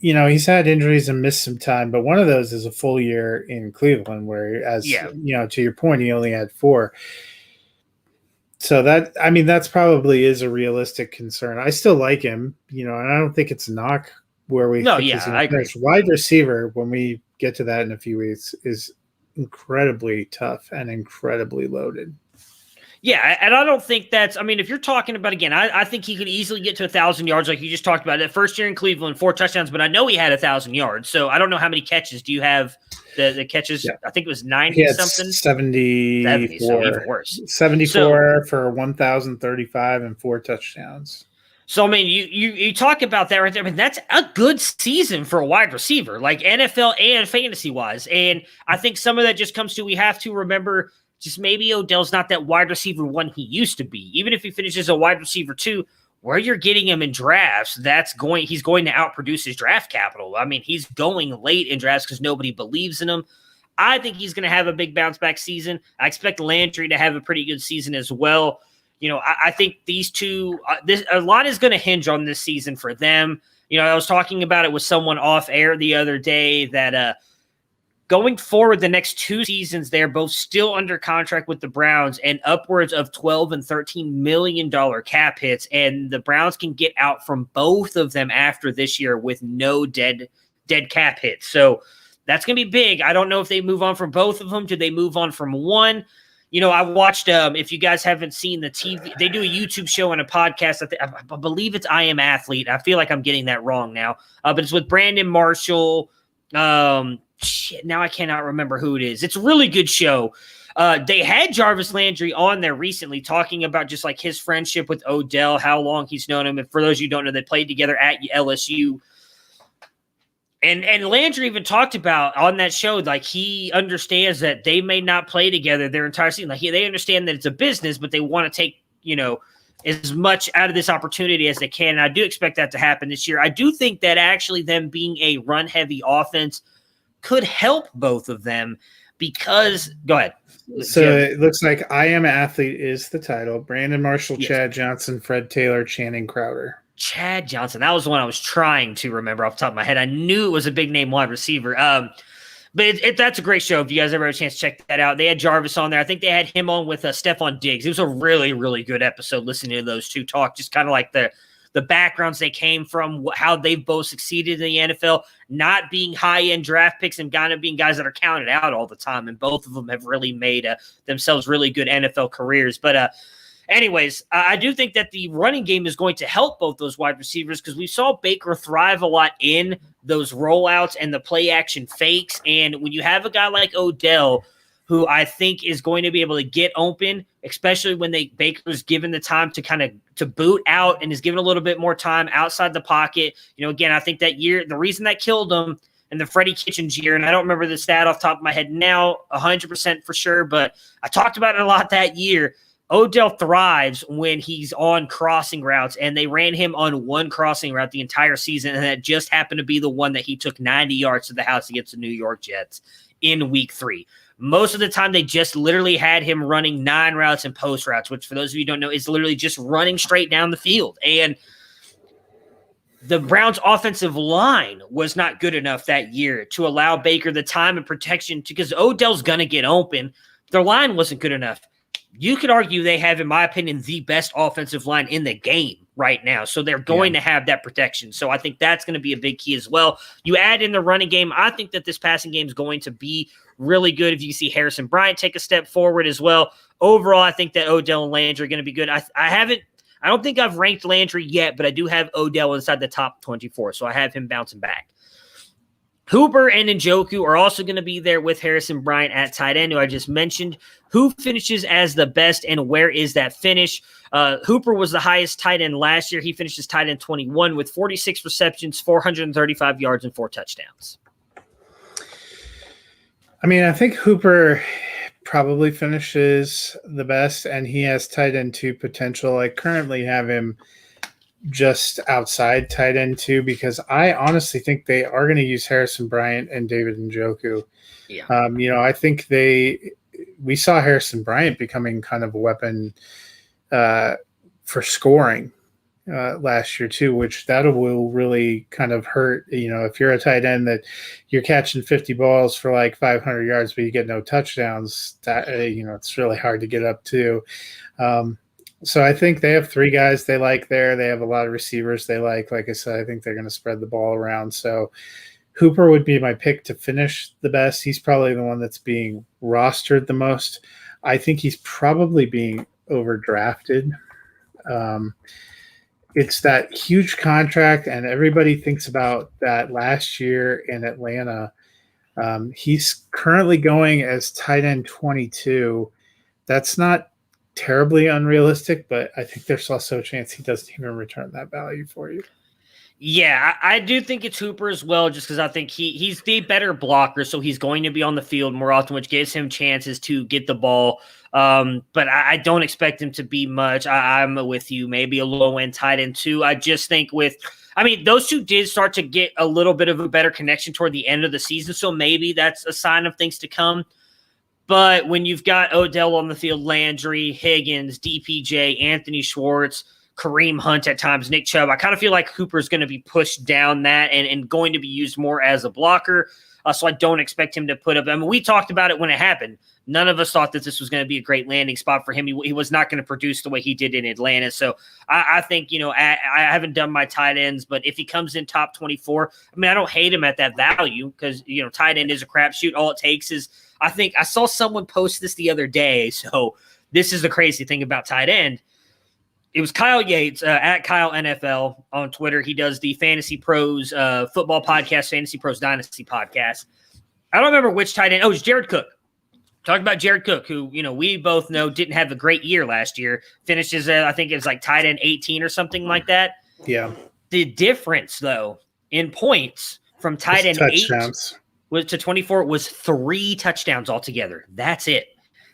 he's had injuries and missed some time, but one of those is a full year in Cleveland where, to your point, he only had 4. So that's probably is a realistic concern. I still like him, and I don't think it's a knock where we. No, yeah, I agree. Wide receiver, when we get to that in a few weeks, is incredibly tough and incredibly loaded. Yeah, and I don't think that's – I mean, if you're talking about – again, I think he could easily get to 1,000 yards like you just talked about. That first year in Cleveland, 4 touchdowns, but I know he had 1,000 yards. So I don't know how many catches. Do you have the catches? Yeah. I think it was 90-something. 74. So even worse. 74 for 1,035 and 4 touchdowns. So, I mean, you talk about that right there. I mean, that's a good season for a wide receiver, like NFL and fantasy-wise. And I think some of that just comes to we have to remember – just maybe Odell's not that wide receiver 1 he used to be. Even if he finishes a wide receiver 2, where you're getting him in drafts, he's going to outproduce his draft capital. I mean, he's going late in drafts because nobody believes in him. I think he's going to have a big bounce back season. I expect Landry to have a pretty good season as well. I think these two, a lot is going to hinge on this season for them. I was talking about it with someone off air the other day that, going forward, the next 2 seasons, they're both still under contract with the Browns and upwards of $12 and $13 million cap hits. And the Browns can get out from both of them after this year with no dead cap hits. So that's going to be big. I don't know if they move on from both of them. Do they move on from one? I watched, if you guys haven't seen the TV, they do a YouTube show and a podcast. I believe it's I Am Athlete. I feel like I'm getting that wrong now. But it's with Brandon Marshall, now I cannot remember who it is. It's a really good show. They had Jarvis Landry on there recently talking about just like his friendship with Odell, how long he's known him. And for those of you who don't know, they played together at LSU. And Landry even talked about on that show, like he understands that they may not play together their entire season. Like they understand that it's a business, but they want to take, as much out of this opportunity as they can. And I do expect that to happen this year. I do think that actually them being a run-heavy offense could help both of them because – go ahead. So it looks like I Am Athlete is the title. Brandon Marshall, yes. Chad Johnson, Fred Taylor, Channing Crowder. Chad Johnson. That was the one I was trying to remember off the top of my head. I knew it was a big-name wide receiver. But that's a great show. If you guys ever have a chance to check that out. They had Jarvis on there. I think they had him on with Stephon Diggs. It was a really, really good episode listening to those two talk, just kind of like the backgrounds they came from, how they've both succeeded in the NFL, not being high-end draft picks and kind of being guys that are counted out all the time. And both of them have really made themselves really good NFL careers. But anyways, I do think that the running game is going to help both those wide receivers because we saw Baker thrive a lot in those rollouts and the play-action fakes. And when you have a guy like Odell, who I think is going to be able to get open, especially when Baker's given the time to boot out and is given a little bit more time outside the pocket. Again, I think that year, the reason that killed him in the Freddie Kitchens year, and I don't remember the stat off the top of my head now 100% for sure, but I talked about it a lot that year. Odell thrives when he's on crossing routes, and they ran him on one crossing route the entire season, and that just happened to be the one that he took 90 yards to the house against the New York Jets in week 3. Most of the time, they just literally had him running 9 routes and post routes, which for those of you who don't know is literally just running straight down the field. And the Browns' offensive line was not good enough that year to allow Baker the time and protection because Odell's going to get open. Their line wasn't good enough. You could argue they have, in my opinion, the best offensive line in the game right now. So they're going to have that protection. So I think that's going to be a big key as well. You add in the running game. I think that this passing game is going to be really good if you see Harrison Bryant take a step forward as well. Overall, I think that Odell and Landry are going to be good. I don't think I've ranked Landry yet, but I do have Odell inside the top 24. So I have him bouncing back. Hooper and Njoku are also going to be there with Harrison Bryant at tight end, who I just mentioned. Who finishes as the best, and where is that finish? Hooper was the highest tight end last year. He finished as tight end 21 with 46 receptions, 435 yards, and 4 touchdowns. I mean, I think Hooper probably finishes the best, and he has tight end 2 potential. I currently have him just outside tight end 2 because I honestly think they are going to use Harrison Bryant and David Njoku. Yeah. I think we saw Harrison Bryant becoming kind of a weapon for scoring last year too, which that will really kind of hurt. If you're a tight end that you're catching 50 balls for like 500 yards, but you get no touchdowns, that it's really hard to get up to. So I think they have 3 guys they like there. They have a lot of receivers they like. Like I said, I think they're going to spread the ball around. So Hooper would be my pick to finish the best. He's probably the one that's being rostered the most. I think he's probably being overdrafted. It's that huge contract, and everybody thinks about that last year in Atlanta. He's currently going as tight end 22. That's not terribly unrealistic, but I think there's also a chance he doesn't even return that value for you. Yeah, I do think it's Hooper as well, just because I think he's the better blocker, so he's going to be on the field more often, which gives him chances to get the ball. But I don't expect him to be much. I'm with you, maybe a low-end tight end too. I just think those two did start to get a little bit of a better connection toward the end of the season, so maybe that's a sign of things to come. But when you've got Odell on the field, Landry, Higgins, DPJ, Anthony Schwartz, Kareem Hunt at times, Nick Chubb, I kind of feel like Hooper's going to be pushed down that and going to be used more as a blocker. So I don't expect him to put up. We talked about it when it happened. None of us thought that this was going to be a great landing spot for him. He was not going to produce the way he did in Atlanta. So I think, I haven't done my tight ends, but if he comes in top 24, I don't hate him at that value because, tight end is a crapshoot. All it takes is, I think I saw someone post this the other day. So this is the crazy thing about tight end. It was Kyle Yates at Kyle NFL on Twitter. He does the Fantasy Pros football podcast, Fantasy Pros Dynasty podcast. I don't remember which tight end. Oh, it was Jared Cook. Talking about Jared Cook, who, we both know didn't have a great year last year. Finishes, I think it was like tight end 18 or something like that. Yeah. The difference, though, in points from tight end 8 to 24 was 3 touchdowns altogether. That's it.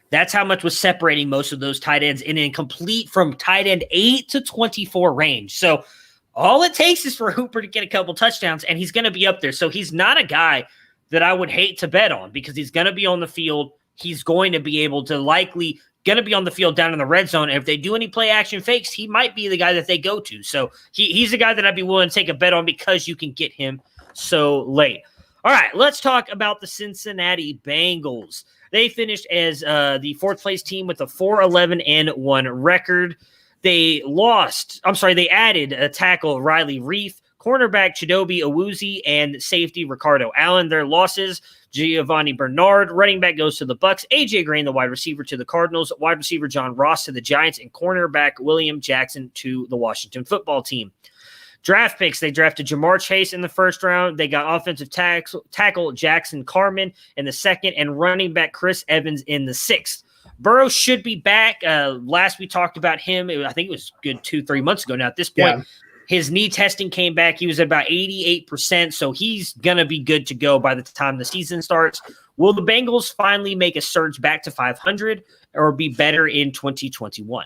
That's how much was separating most of those tight ends in a complete from tight end 8 to 24 range. So all it takes is for Hooper to get a couple touchdowns, and he's going to be up there. So he's not a guy that I would hate to bet on because he's going to be on the field. He's going to be able to likely going to be on the field down in the red zone. And if they do any play action fakes, he might be the guy that they go to. So he's a guy that I'd be willing to take a bet on because you can get him so late. All right, let's talk about the Cincinnati Bengals. They finished as the 4th place team with a 4-11-1 record. They added a tackle, Riley Reif, cornerback Chidobe Awuzie, and safety Ricardo Allen. Their losses, Giovanni Bernard, running back goes to the Bucs, AJ Green, the wide receiver, to the Cardinals, wide receiver John Ross to the Giants, and cornerback William Jackson to the Washington football team. Draft picks, they drafted Jamar Chase in the first round. They got offensive tackle Jackson Carman in the second and running back Chris Evans in the 6th. Burrow should be back. Last we talked about him, I think it was good 2-3 months ago now. At this point, his knee testing came back. He was at about 88%, so he's going to be good to go by the time the season starts. Will the Bengals finally make a surge back to 500 or be better in 2021?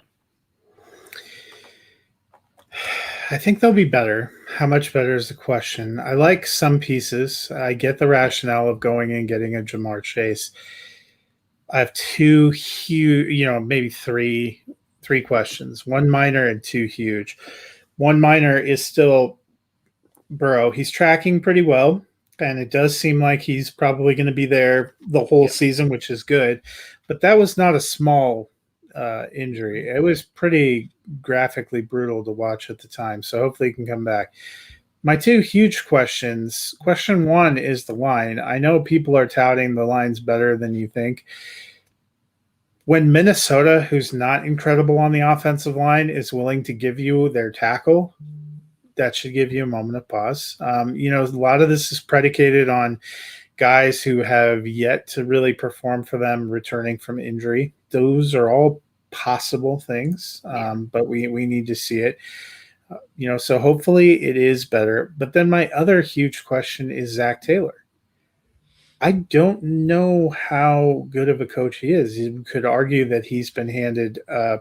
I think they'll be better. How much better is the question. I like some pieces. I get the rationale of going and getting a Jamar Chase. I have two huge, maybe three questions. One minor and two huge. One minor is still Burrow. He's tracking pretty well, and it does seem like he's probably going to be there the whole season, which is good. But that was not a small injury. It was pretty graphically brutal to watch at the time. So hopefully he can come back. My two huge questions. Question one is the line. I know people are touting the line's better than you think. When Minnesota, who's not incredible on the offensive line, is willing to give you their tackle, that should give you a moment of pause. A lot of this is predicated on guys who have yet to really perform for them returning from injury. Those are all possible things, but we need to see it. So hopefully it is better. But then my other huge question is Zach Taylor. I don't know how good of a coach he is. You could argue that he's been handed a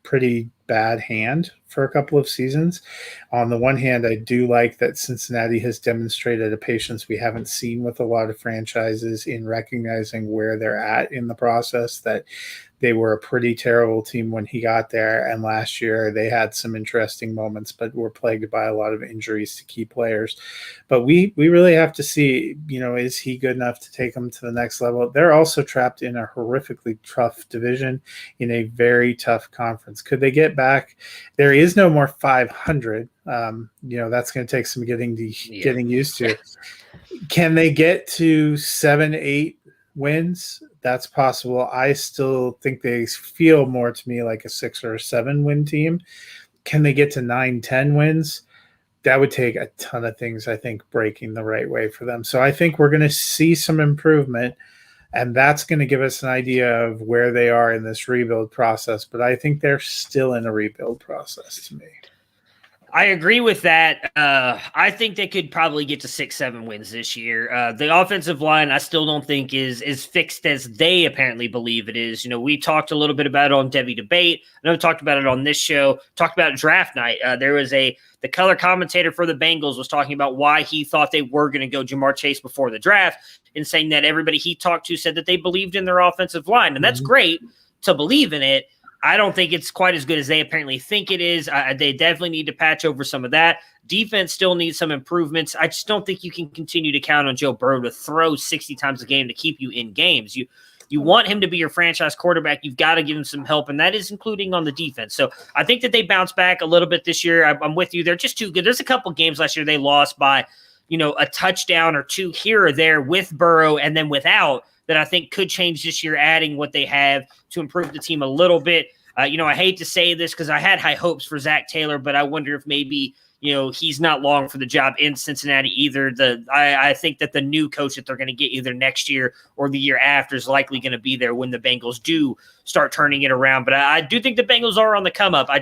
pretty bad hand for a couple of seasons. On the one hand, I do like that Cincinnati has demonstrated a patience we haven't seen with a lot of franchises in recognizing where they're at in the process, that they were a pretty terrible team when he got there. And last year they had some interesting moments, but were plagued by a lot of injuries to key players. But we really have to see, is he good enough to take them to the next level? They're also trapped in a horrifically tough division in a very tough conference. Could they get back? There is no more 500. That's going to take some getting used to. Can they get to 7-8 wins? That's possible. I still think they feel more to me like a 6 or a 7 win team. Can they get to 9-10 wins? That would take a ton of things, I think, breaking the right way for them. So I think we're going to see some improvement, and that's going to give us an idea of where they are in this rebuild process. But I think they're still in a rebuild process to me. I agree with that. I think they could probably get to 6-7 wins this year. The offensive line, I still don't think is fixed as they apparently believe it is. We talked a little bit about it on Debbie Debate. I know we talked about it on this show. Talked about draft night. There was the color commentator for the Bengals was talking about why he thought they were going to go Jamar Chase before the draft, and saying that everybody he talked to said that they believed in their offensive line, and that's great to believe in it. I don't think it's quite as good as they apparently think it is. They definitely need to patch over some of that. Defense still needs some improvements. I just don't think you can continue to count on Joe Burrow to throw 60 times a game to keep you in games. You want him to be your franchise quarterback. You've got to give him some help, and that is including on the defense. So I think that they bounce back a little bit this year. I'm with you. They're just too good. There's a couple games last year they lost by, a touchdown or two here or there with Burrow and then without, that I think could change this year, adding what they have to improve the team a little bit. I hate to say this because I had high hopes for Zach Taylor, but I wonder if maybe, he's not long for the job in Cincinnati either. I think that the new coach that they're going to get either next year or the year after is likely going to be there when the Bengals do start turning it around. But I do think the Bengals are on the come up. I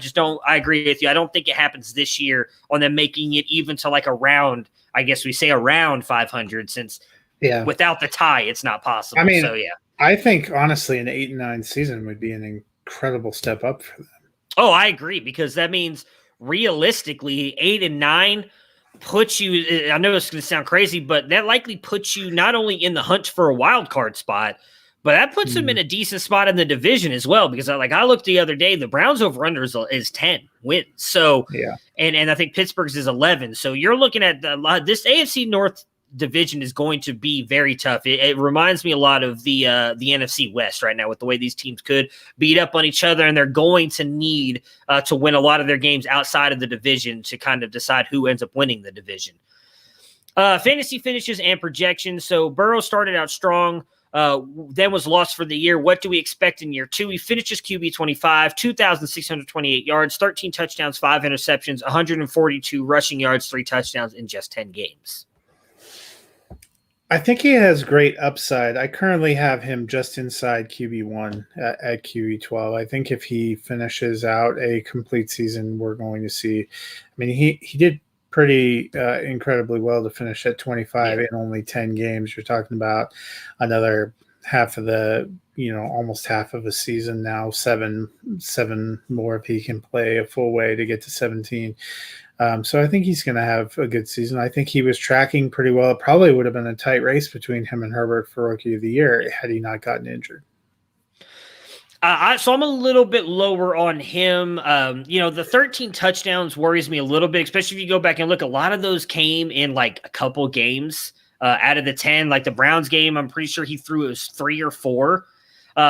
agree with you. I don't think it happens this year on them making it even to like around 500, since without the tie, it's not possible. I think honestly an 8-9 season would be an incredible step up for them. Oh, I agree, because that means realistically 8-9 puts you, I know it's going to sound crazy, but that likely puts you not only in the hunt for a wild card spot, but that puts them in a decent spot in the division as well. Because I looked the other day, the Browns over under is 10 wins. So, and I think Pittsburgh's is 11. So you're looking at this AFC North division is going to be very tough. It reminds me a lot of the NFC West right now, with the way these teams could beat up on each other, and they're going to need to win a lot of their games outside of the division to kind of decide who ends up winning the division. Fantasy finishes and projections. So Burrow started out strong, then was lost for the year. What do we expect in year 2? He finishes QB 25, 2,628 yards, 13 touchdowns, 5 interceptions, 142 rushing yards, 3 touchdowns in just 10 games. I think he has great upside. I currently have him just inside QB1 at QB12. I think if he finishes out a complete season, we're going to see. He did pretty incredibly well to finish at 25 in only 10 games. You're talking about another half of the, almost half of a season now, seven more if he can play a full way to get to 17. So I think he's going to have a good season. I think he was tracking pretty well. It probably would have been a tight race between him and Herbert for Rookie of the Year had he not gotten injured. So I'm a little bit lower on him. The 13 touchdowns worries me a little bit, especially if you go back and look. A lot of those came in like a couple games out of the 10. Like the Browns game, I'm pretty sure he threw it was 3 or 4.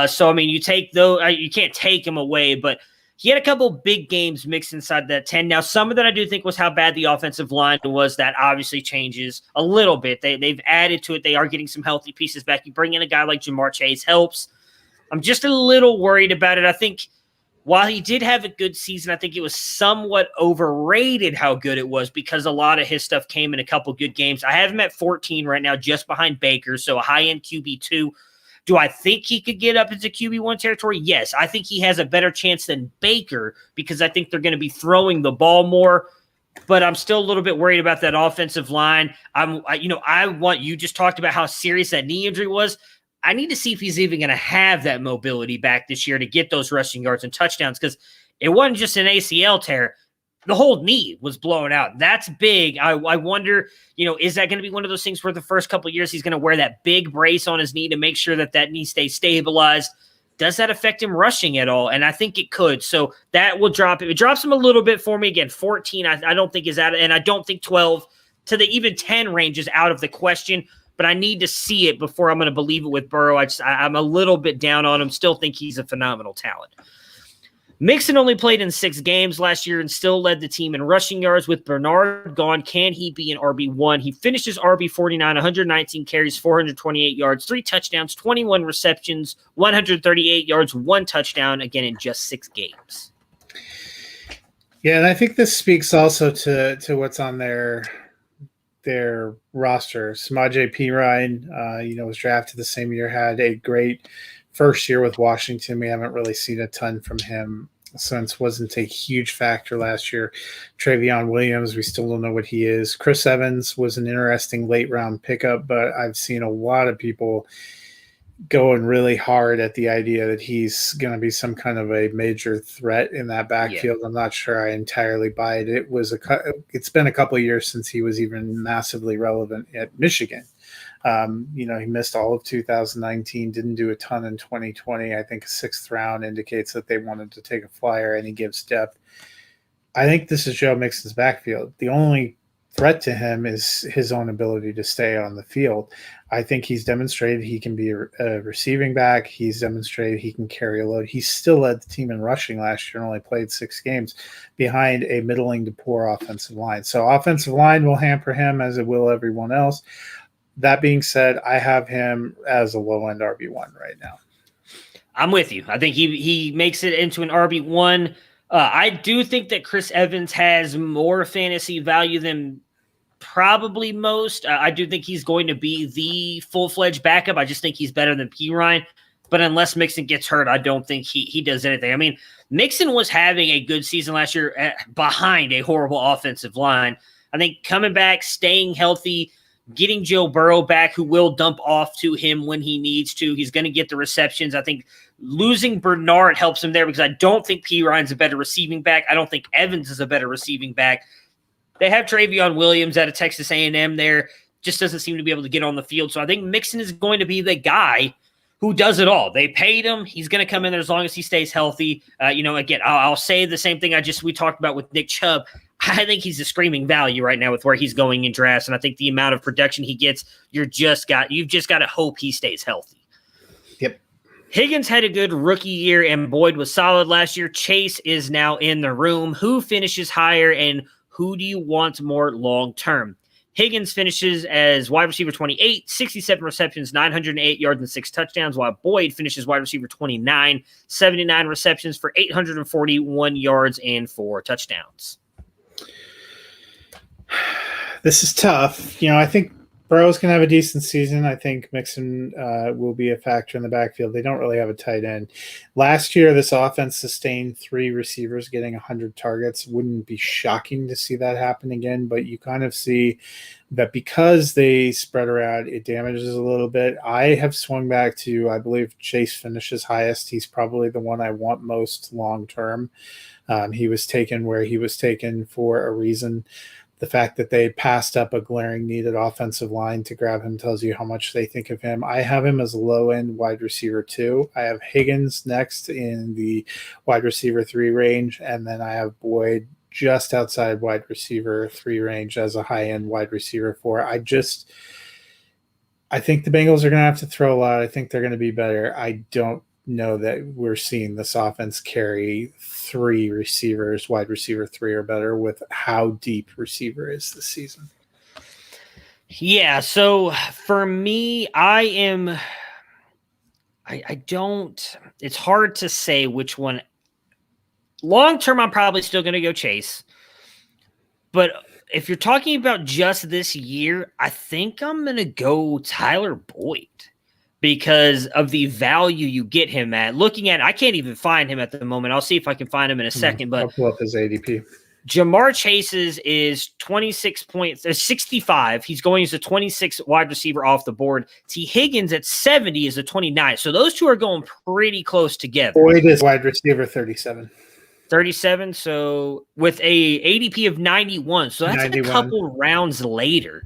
So I mean, you take those, you can't take him away, but he had a couple big games mixed inside that 10. Now, some of that I do think was how bad the offensive line was. That obviously changes a little bit. They've added to it. They are getting some healthy pieces back. You bring in a guy like Jamar Chase helps. I'm just a little worried about it. I think while he did have a good season, I think it was somewhat overrated how good it was because a lot of his stuff came in a couple good games. I have him at 14 right now, just behind Baker, so a high-end QB2. Do I think he could get up into QB1 territory? Yes. I think he has a better chance than Baker because I think they're going to be throwing the ball more, but I'm still a little bit worried about that offensive line. You just talked about how serious that knee injury was. I need to see if he's even going to have that mobility back this year to get those rushing yards and touchdowns because it wasn't just an ACL tear. The whole knee was blown out. That's big. I wonder, is that going to be one of those things where the first couple of years he's going to wear that big brace on his knee to make sure that knee stays stabilized? Does that affect him rushing at all? And I think it could. So that will drop it. It drops him a little bit for me. Again, 14 I don't think is out, and I don't think 12 to the even 10 range is out of the question. But I need to see it before I'm going to believe it with Burrow. I'm a little bit down on him. Still think he's a phenomenal talent. Mixon only played in 6 games last year and still led the team in rushing yards. With Bernard gone, can he be an RB1? He finished his RB49, 119 carries, 428 yards, 3 touchdowns, 21 receptions, 138 yards, 1 touchdown, again in just 6 games. Yeah, and I think this speaks also to what's on their roster. Samaje Perine, was drafted the same year, had a great first year with Washington. We haven't really seen a ton from him since. Wasn't a huge factor last year. Travion Williams, we still don't know what he is. Chris Evans was an interesting late round pickup, but I've seen a lot of people going really hard at the idea that he's going to be some kind of a major threat in that backfield. Yeah. I'm not sure I entirely buy it. It's been a couple of years since he was even massively relevant at Michigan. He missed all of 2019, didn't do a ton in 2020. I think a 6th round indicates that they wanted to take a flyer, and he gives depth. I think this is Joe Mixon's backfield. The only threat to him is his own ability to stay on the field. I think he's demonstrated he can be a receiving back. He's demonstrated he can carry a load. He still led the team in rushing last year and only played 6 games behind a middling to poor offensive line. So offensive line will hamper him as it will everyone else. That being said, I have him as a low-end RB1 right now. I'm with you. I think he makes it into an RB1. I do think that Chris Evans has more fantasy value than probably most. I do think he's going to be the full-fledged backup. I just think he's better than Perine. But unless Mixon gets hurt, I don't think he does anything. I mean, Mixon was having a good season last year behind a horrible offensive line. I think coming back, staying healthy, getting Joe Burrow back, who will dump off to him when he needs to. He's going to get the receptions. I think losing Bernard helps him there because I don't think Perine's a better receiving back. I don't think Evans is a better receiving back. They have Travion Williams out of Texas A&M there. Just doesn't seem to be able to get on the field. So I think Mixon is going to be the guy who does it all. They paid him. He's going to come in there as long as he stays healthy. Again, I'll say the same thing we talked about with Nick Chubb. I think he's a screaming value right now with where he's going in drafts, and I think the amount of production he gets, you've just got to hope he stays healthy. Yep. Higgins had a good rookie year, and Boyd was solid last year. Chase is now in the room. Who finishes higher, and who do you want more long-term? Higgins finishes as wide receiver 28, 67 receptions, 908 yards, and 6 touchdowns, while Boyd finishes wide receiver 29, 79 receptions for 841 yards and 4 touchdowns. This is tough. I think Burrow's going to have a decent season. I think Mixon will be a factor in the backfield. They don't really have a tight end. Last year, this offense sustained 3 receivers getting 100 targets. Wouldn't be shocking to see that happen again, but you kind of see that because they spread around, it damages a little bit. I have swung back to, I believe Chase finishes highest. He's probably the one I want most long-term. He was taken where he was taken for a reason. The fact that they passed up a glaring need at offensive line to grab him tells you how much they think of him. I have him as low-end wide receiver 2. I have Higgins next in the wide receiver 3 range, and then I have Boyd just outside wide receiver 3 range as a high-end wide receiver 4. I think the Bengals are going to have to throw a lot. I think they're going to be better. I don't know that we're seeing this offense carry 3 receivers, wide receiver 3 or better, with how deep receiver is this season. Yeah, so for me, I don't, it's hard to say which one. Long term, I'm probably still going to go Chase. But if you're talking about just this year, I think I'm going to go Tyler Boyd because of the value you get him at. Looking at, I can't even find him at the moment. I'll see if I can find him in a second. But I'll pull up his ADP. Jamar Chase's is 26 points, 65. He's going as a 26 wide receiver off the board. T. Higgins at 70 is a 29. So those two are going pretty close together. Boyd is wide receiver 37. 37. So with a ADP of 91. So that's 91. A couple rounds later.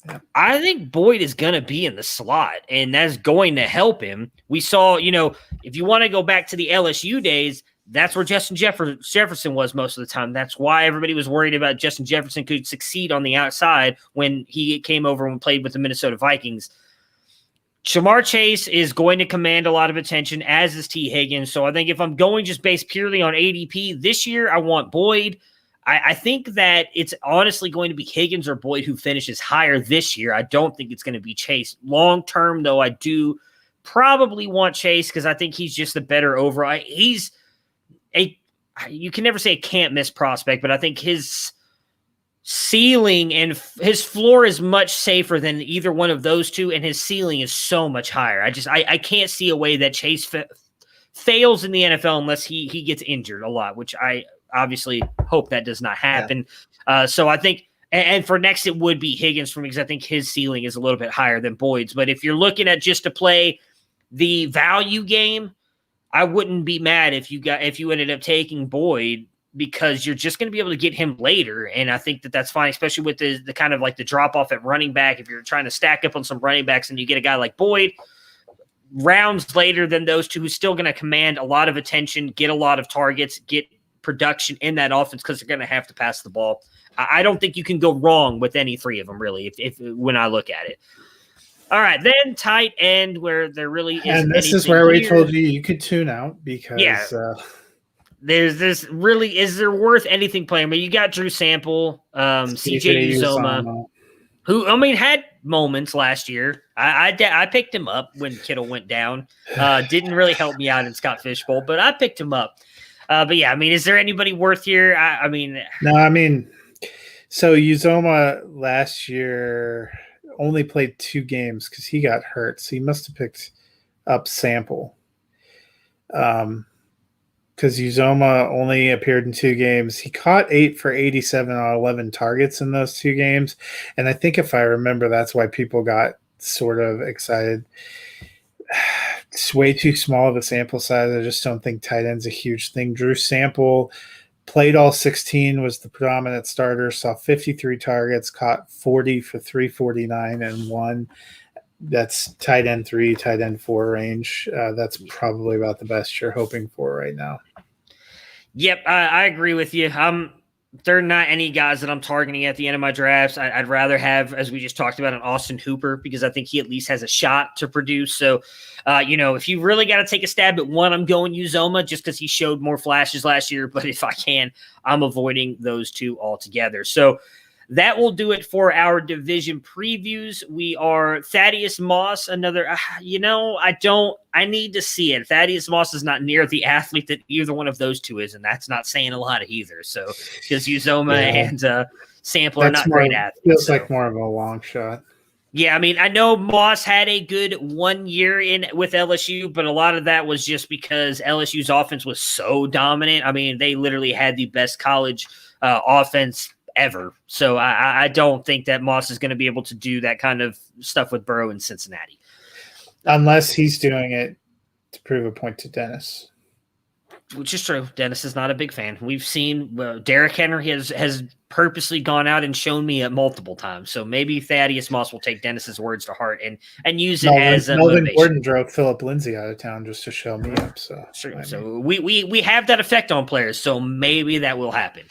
Yeah. I think Boyd is going to be in the slot, and that's going to help him. We saw, if you want to go back to the LSU days, that's where Justin Jefferson was most of the time. That's why everybody was worried about Justin Jefferson could succeed on the outside when he came over and played with the Minnesota Vikings. Jamar Chase is going to command a lot of attention, as is T. Higgins. So I think if I'm going just based purely on ADP this year, I want Boyd. I think that it's honestly going to be Higgins or Boyd who finishes higher this year. I don't think it's going to be Chase. Long term, though, I do probably want Chase because I think he's just the better overall. He's you can never say a can't miss prospect, but I think his ceiling and his floor is much safer than either one of those two, and his ceiling is so much higher. I can't see a way that Chase fails in the NFL unless he gets injured a lot, which I obviously hope that does not happen. Yeah. So I think, and for next it would be Higgins for me because I think his ceiling is a little bit higher than Boyd's. But if you're looking at just to play the value game, I wouldn't be mad if you ended up taking Boyd because you're just going to be able to get him later. And I think that that's fine, especially with the kind of like the drop off at running back. If you're trying to stack up on some running backs and you get a guy like Boyd rounds later than those two, who's still going to command a lot of attention, get a lot of targets, get production in that offense because they're going to have to pass the ball. I don't think you can go wrong with any 3 of them, really, if when I look at it. All right, then tight end where there really isn't. And this is where we told you could tune out because there's this really, is there worth anything playing? But you got Drew Sample, CJ Uzomah, who had moments last year. I picked him up when Kittle went down. Didn't really help me out in Scott Fishbowl, but I picked him up. But yeah, is there anybody worth here? No, so Uzomah last year only played 2 games because he got hurt. So he must have picked up Sample. Because Uzomah only appeared in 2 games. He caught 8 for 87 on 11 targets in those 2 games. And I think if I remember, that's why people got sort of excited. It's way too small of a sample size. I just don't think tight end's a huge thing. Drew Sample played all 16, was the predominant starter, saw 53 targets, caught 40 for 349 and 1. That's tight end 3, tight end 4 range. That's probably about the best you're hoping for right now. Yep, I agree with you. There are not any guys that I'm targeting at the end of my drafts. I'd rather have, as we just talked about, an Austin Hooper because I think he at least has a shot to produce. So, if you really got to take a stab at one, I'm going Uzomah just because he showed more flashes last year. But if I can, I'm avoiding those 2 altogether. So that will do it for our division previews. We are Thaddeus Moss, another, I need to see it. Thaddeus Moss is not near the athlete that either one of those 2 is, and that's not saying a lot either. So, because Uzomah and Sample are not great athletes. Feels like more of a long shot. Yeah, I know Moss had a good 1 year in with LSU, but a lot of that was just because LSU's offense was so dominant. They literally had the best college offense ever. So I don't think that Moss is going to be able to do that kind of stuff with Burrow in Cincinnati. Unless he's doing it to prove a point to Dennis. Which is true. Dennis is not a big fan. We've seen Derrick Henry has purposely gone out and shown me it multiple times. So maybe Thaddeus Moss will take Dennis's words to heart and use it as a Melvin motivation. Gordon drove Philip Lindsay out of town just to show me up. So Sure. So we have that effect on players. So maybe that will happen.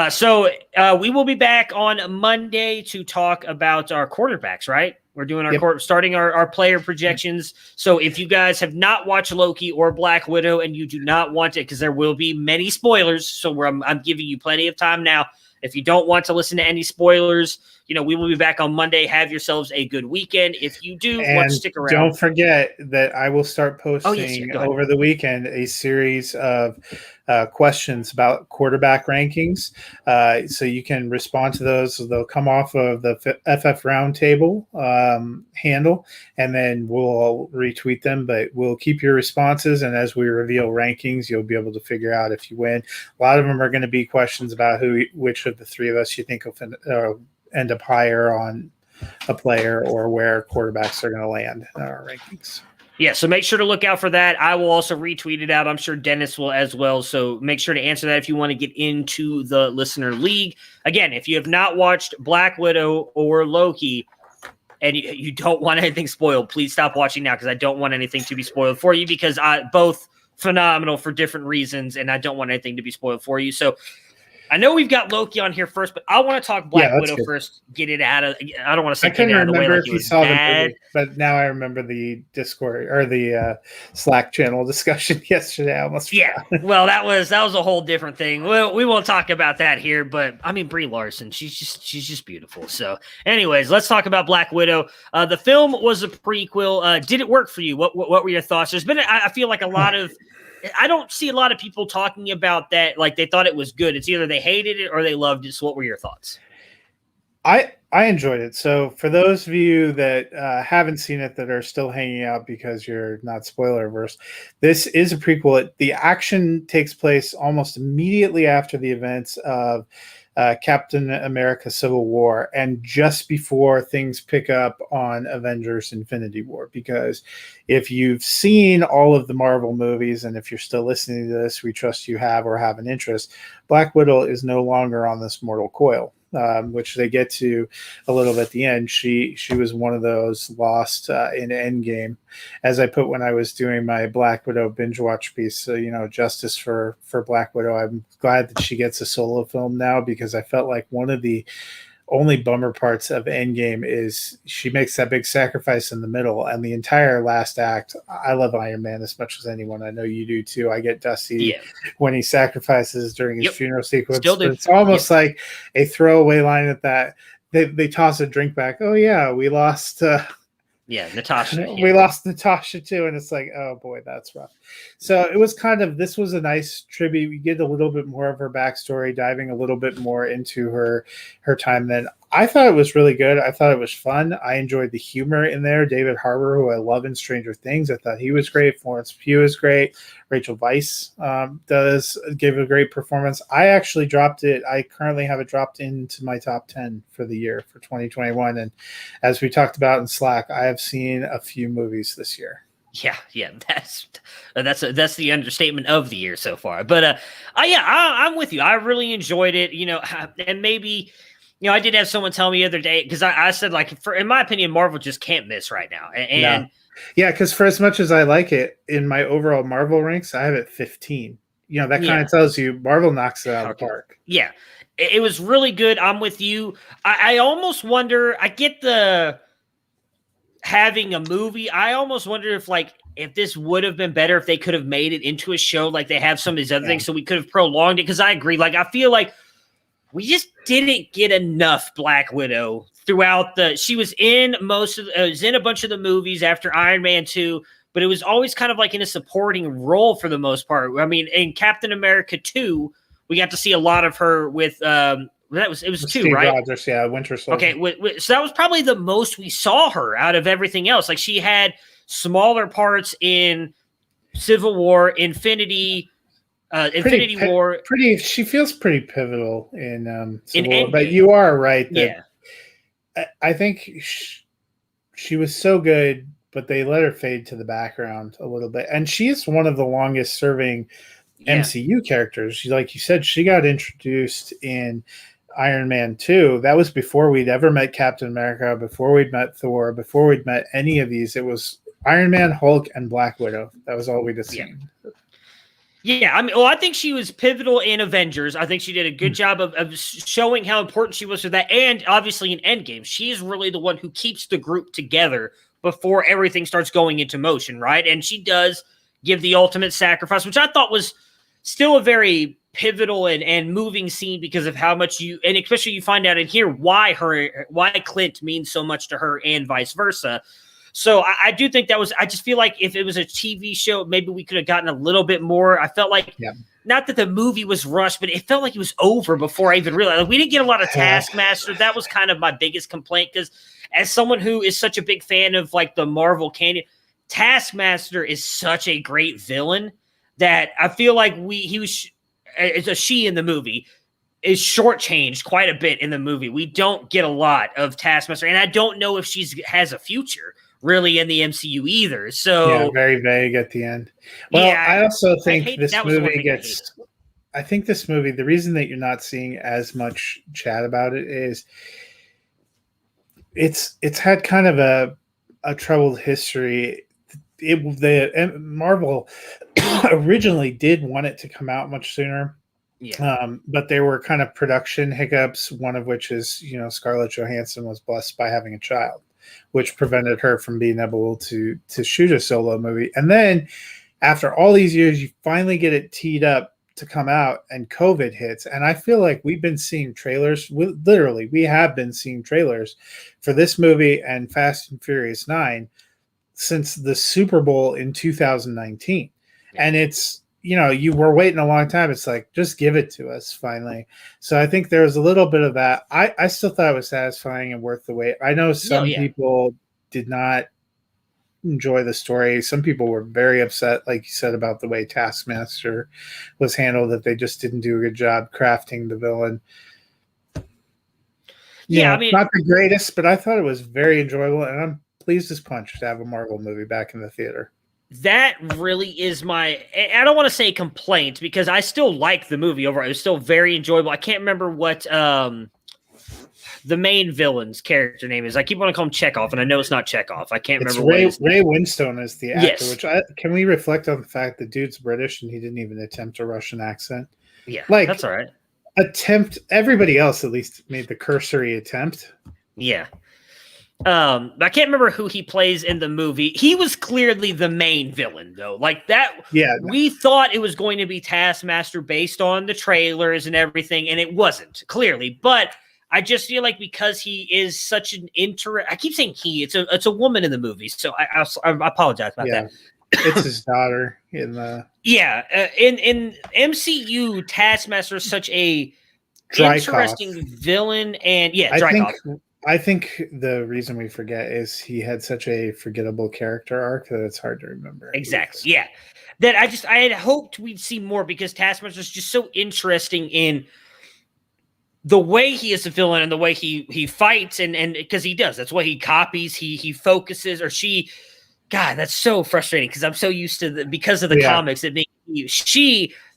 So we will be back on Monday to talk about our quarterbacks, right? We're doing our starting our player projections. So if you guys have not watched Loki or Black Widow and you do not want it, because there will be many spoilers, so I'm giving you plenty of time now. If you don't want to listen to any spoilers, we will be back on Monday. Have yourselves a good weekend. If you do want to stick around. Don't forget that I will start posting over the weekend a series of questions about quarterback rankings. So you can respond to those. They'll come off of the FF Roundtable handle, and then we'll retweet them. But we'll keep your responses, and as we reveal rankings, you'll be able to figure out if you win. A lot of them are going to be questions about which of the three of us you think will end up higher on a player, or where quarterbacks are going to land in our rankings. Yeah, so make sure to look out for that. I will also retweet it out. I'm sure Dennis will as well. So make sure to answer that if you want to get into the listener league. Again, if you have not watched Black Widow or Loki and you don't want anything spoiled, please stop watching now, because I don't want anything to be spoiled for you, because both phenomenal for different reasons, and I don't want anything to be spoiled for you. So I know we've got Loki on here first, but I want to talk Black Widow first. Get it out of. I don't want to say. I couldn't remember if you saw the movie, but now I remember the Discord or the Slack channel discussion yesterday. I almost forgot. Well, that was a whole different thing. Well, we won't talk about that here, but I mean, Brie Larson, she's just beautiful. So, anyways, let's talk about Black Widow. The film was a prequel. Did it work for you? What were your thoughts? There's been, I feel like, a lot of. I don't see a lot of people talking about that like they thought it was good. It's either they hated it or they loved it. So what were your thoughts? I enjoyed it. So for those of you that haven't seen it, that are still hanging out because you're not spoiler averse, this is a prequel. The action takes place almost immediately after the events of Captain America Civil War, and just before things pick up on Avengers Infinity War. Because if you've seen all of the Marvel movies, and if you're still listening to this, we trust you have or have an interest, Black Widow is no longer on this mortal coil. Which they get to a little bit at the end. She was one of those lost in Endgame, as I put when I was doing my Black Widow binge watch piece. So, justice for Black Widow. I'm glad that she gets a solo film now, because I felt like one of the only bummer parts of Endgame is she makes that big sacrifice in the middle, and the entire last act. I love Iron Man as much as anyone. I know you do too. I get dusty when he sacrifices during his funeral sequence. But it's almost like a throwaway line at that. They toss a drink back. Oh yeah, we lost. Natasha. We lost Natasha too, and it's like, oh boy, that's rough. So it was this was a nice tribute. We get a little bit more of her backstory, diving a little bit more into her time then. I thought it was really good. I thought it was fun. I enjoyed the humor in there. David Harbour, who I love in Stranger Things, I thought he was great. Florence Pugh is great. Rachel Weisz does give a great performance. I actually dropped it. I currently have it dropped into my top 10 for the year for 2021. And as we talked about in Slack, I have seen a few movies this year. Yeah, that's the understatement of the year so far. But I'm with you. I really enjoyed it. And maybe. I did have someone tell me the other day, because I said, like, in my opinion, Marvel just can't miss right now. And yeah, because for as much as I like it, in my overall Marvel ranks, I have it 15. That kind of tells you Marvel knocks it out of the park. Yeah, it was really good. I'm with you. I almost wonder, I get the having a movie. I almost wonder if this would have been better if they could have made it into a show like they have some of these other things, so we could have prolonged it. Because I agree. I feel like we just didn't get enough Black Widow throughout she was in in a bunch of the movies after Iron Man 2, but it was always kind of like in a supporting role for the most part. I mean, in Captain America 2, we got to see a lot of her with, it was 2, Steve right? Rogers, Winter Soldier. Okay. So that was probably the most we saw her out of everything else. Like, she had smaller parts in Civil War, Infinity War. She feels pretty pivotal in Civil War, but you are right that I think she was so good, but they let her fade to the background a little bit. And she is one of the longest serving MCU characters. Like you said, she got introduced in Iron Man 2, that was before we'd ever met Captain America, before we'd met Thor, before we'd met any of these. It was Iron Man, Hulk, and Black Widow. That was all we'd have seen. Yeah, I mean, well, I think she was pivotal in Avengers. I think she did a good job of showing how important she was for that, and obviously in Endgame, she's really the one who keeps the group together before everything starts going into motion, right? And she does give the ultimate sacrifice, which I thought was still a very pivotal and moving scene because of how much and especially you find out in here why Clint means so much to her and vice versa. So I do think I just feel like if it was a TV show, maybe we could have gotten a little bit more. I felt like, not that the movie was rushed, but it felt like it was over before I even realized. Like, we didn't get a lot of Taskmaster. That was kind of my biggest complaint, because as someone who is such a big fan of like the Marvel canon, Taskmaster is such a great villain that I feel like it's a she in the movie, is shortchanged quite a bit in the movie. We don't get a lot of Taskmaster, and I don't know if she has a future really in the MCU either. So very vague at the end. Well, I also think this movie I think this movie, the reason that you're not seeing as much chat about it is it's had kind of a troubled history. Marvel originally did want it to come out much sooner. But there were kind of production hiccups, one of which is, Scarlett Johansson was blessed by having a child, which prevented her from being able to shoot a solo movie. And then after all these years, you finally get it teed up to come out, and COVID hits. And I feel like we've been seeing trailers. We have been seeing trailers for this movie and Fast and Furious 9 since the Super Bowl in 2019. And it's, you were waiting a long time. It's like, just give it to us finally. So I think there was a little bit of that. I still thought it was satisfying and worth the wait. I know some people did not enjoy the story. Some people were very upset, like you said, about the way Taskmaster was handled, that they just didn't do a good job crafting the villain. I mean, not the greatest, but I thought it was very enjoyable, and I'm pleased as punch to have a Marvel movie back in the theater. That really is I don't want to say complaint, because I still like the movie overall. It was still very enjoyable. I can't remember what the main villain's character name is. I keep wanting to call him Chekhov, and I know it's not Chekhov. I can't remember Ray, what Ray Winstone is the actor, which can we reflect on the fact the dude's British and he didn't even attempt a Russian accent? Yeah, like, that's all right. Everybody else at least made the cursory attempt. Yeah. I can't remember who he plays in the movie. He was clearly the main villain, though. Like that. Yeah. We thought it was going to be Taskmaster based on the trailers and everything, and it wasn't, clearly. But I just feel like because he is such an I keep saying it's a woman in the movie, so I apologize about that. It's his daughter in the. In MCU, Taskmaster is such a interesting villain, and I think the reason we forget is he had such a forgettable character arc that it's hard to remember. Exactly. Yeah. That I had hoped we'd see more, because Taskmaster is just so interesting in the way he is a villain and the way he fights, and because he does. That's what he copies. He focuses, or she. God, that's so frustrating, because I'm so used to because of the comics that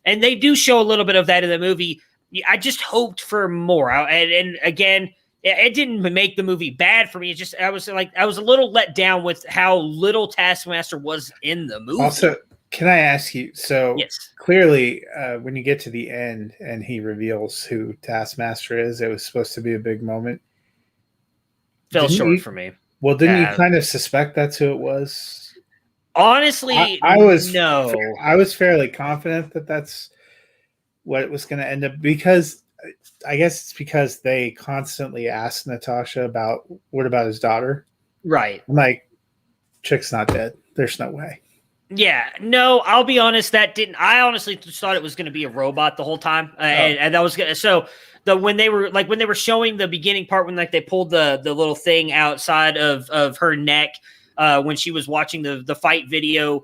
and they do show a little bit of that in the movie. I just hoped for more. And again, it didn't make the movie bad for me. It's just I was a little let down with how little Taskmaster was in the movie. Also, can I ask you? So clearly, when you get to the end and he reveals who Taskmaster is, it was supposed to be a big moment. Fell short for me. Well, didn't you kind of suspect that's who it was? Honestly, I was fairly confident that that's what it was going to end up, because I guess it's because they constantly ask Natasha about what about his daughter. Right. I'm like, chick's not dead. There's no way. Yeah, no, I'll be honest. I honestly just thought it was going to be a robot the whole time. And that was going to, so when they were showing the beginning part, when they pulled the little thing outside of her neck, when she was watching the fight video,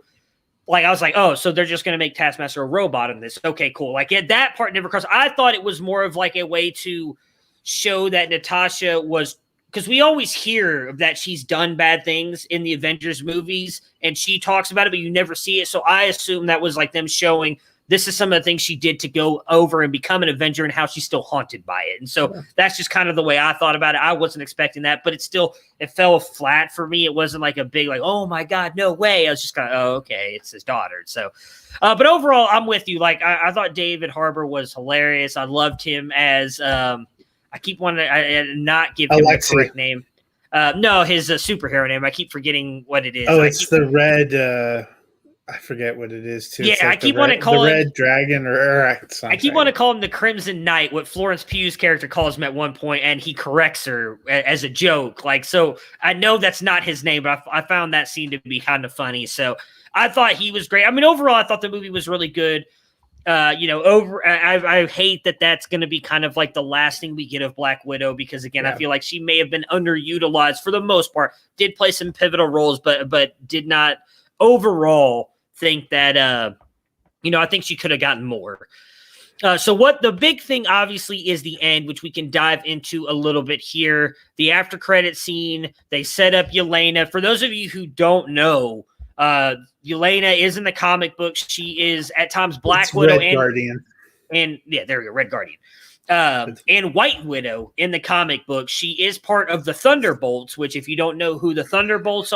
I was like, oh, so they're just going to make Taskmaster a robot in this. Okay, cool. That part never crossed. I thought it was more of a way to show that Natasha was, because we always hear that she's done bad things in the Avengers movies and she talks about it, but you never see it. So I assume that was them showing this is some of the things she did to go over and become an Avenger and how she's still haunted by it. And so that's just kind of the way I thought about it. I wasn't expecting that, but it fell flat for me. It wasn't like a big, like, oh my God, no way. I was just kind of, oh, okay, it's his daughter. So, but overall, I'm with you. Like, I thought David Harbour was hilarious. I loved him as, I keep wanting to not give him the correct name. No, his superhero name. I keep forgetting what it is. Oh, it's the red. I forget what it is too. Yeah, like I keep wanting to call the him Red Dragon, I keep wanting to call him the Crimson Knight. What Florence Pugh's character calls him at one point, and he corrects her as a joke. Like, so I know that's not his name, but I found that scene to be kind of funny. So I thought he was great. I mean, overall, I thought the movie was really good. I hate that that's going to be kind of like the last thing we get of Black Widow, because again, I feel like she may have been underutilized for the most part. Did play some pivotal roles, but did not overall think that I think she could have gotten more. So what the big thing obviously is the end, which we can dive into a little bit here. The after credit scene, they set up Yelena. For those of you who don't know, Yelena is in the comic books. She is at times Black Widow Red Guardian. And yeah, there we go, Red Guardian. And White Widow in the comic book. She is part of the Thunderbolts, which if you don't know who the Thunderbolts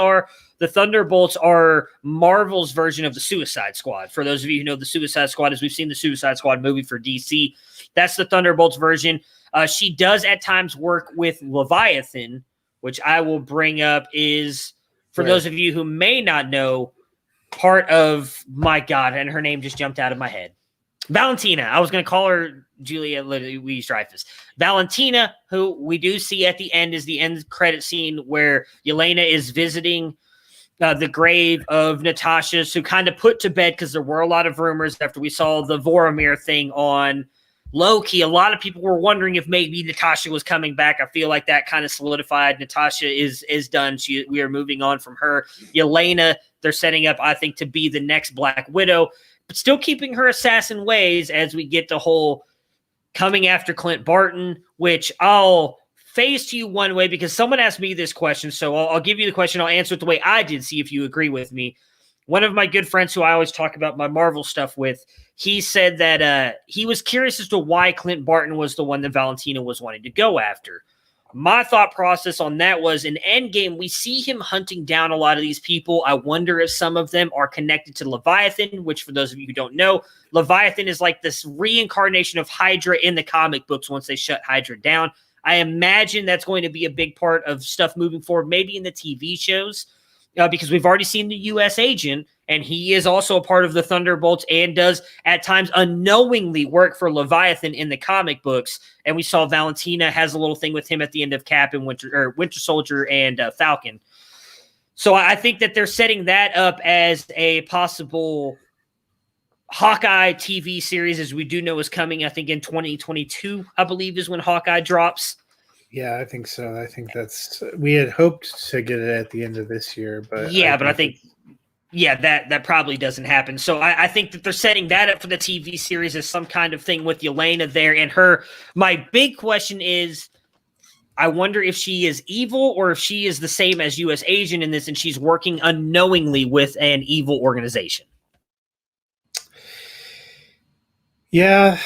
are Marvel's version of the Suicide Squad. For those of you who know the Suicide Squad, as we've seen the Suicide Squad movie for DC, that's the Thunderbolts version. She does at times work with Leviathan, which I will bring up is, for those of you who may not know, part of, my God, and her name just jumped out of my head. Valentina. I was going to call her Julia Louis-Dreyfus. Valentina, who we do see at the end, is the end credit scene where Yelena is visiting the grave of Natasha, who kind of put to bed, because there were a lot of rumors after we saw the Voromir thing on Loki. A lot of people were wondering if maybe Natasha was coming back. I feel like that kind of solidified. Natasha is done. We are moving on from her. Yelena, they're setting up, I think, to be the next Black Widow, but still keeping her assassin ways as we get the whole coming after Clint Barton, which I'll face to you one way because someone asked me this question. So I'll give you the question. I'll answer it the way I did, see if you agree with me. One of my good friends who I always talk about my Marvel stuff with, he said that he was curious as to why Clint Barton was the one that Valentina was wanting to go after. My thought process on that was, in Endgame, we see him hunting down a lot of these people. I wonder if some of them are connected to Leviathan, which for those of you who don't know, Leviathan is like this reincarnation of Hydra in the comic books once they shut Hydra down. I imagine that's going to be a big part of stuff moving forward, maybe in the TV shows, because we've already seen the U.S. agent, and he is also a part of the Thunderbolts and does at times unknowingly work for Leviathan in the comic books. And we saw Valentina has a little thing with him at the end of Cap and Winter Soldier and Falcon. So I think that they're setting that up as a possible Hawkeye TV series, as we do know is coming, I think in 2022, I believe is when Hawkeye drops. Yeah, I think so. I think we had hoped to get it at the end of this year, but I think that probably doesn't happen. So I think that they're setting that up for the TV series as some kind of thing with Yelena there and her. My big question is, I wonder if she is evil or if she is the same as U.S. agent in this and she's working unknowingly with an evil organization. Yeah,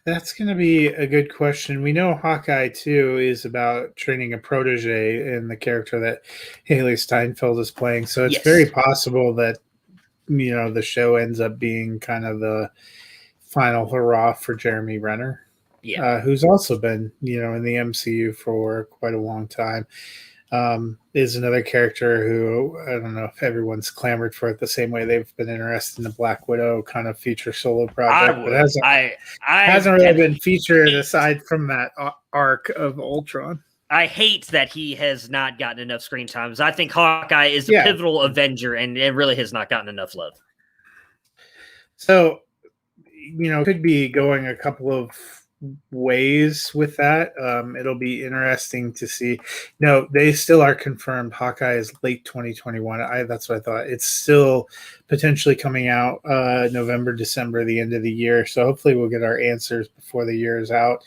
that's going to be a good question. We know Hawkeye 2 is about training a protege in the character that Haley Steinfeld is playing. So it's very possible that, the show ends up being kind of the final hurrah for Jeremy Renner, who's also been, in the MCU for quite a long time. Is another character who, I don't know if everyone's clamored for it the same way they've been interested in the Black Widow kind of feature solo project, but hasn't really been featured aside from that arc of Ultron. I hate that he has not gotten enough screen times. I think Hawkeye is a pivotal Avenger, and it really has not gotten enough love. So, could be going a couple of ways with that. It'll be interesting to see. No, they still are confirmed. Hawkeye is late 2021. That's what I thought. It's still potentially coming out November, December, the end of the year. So hopefully we'll get our answers before the year is out.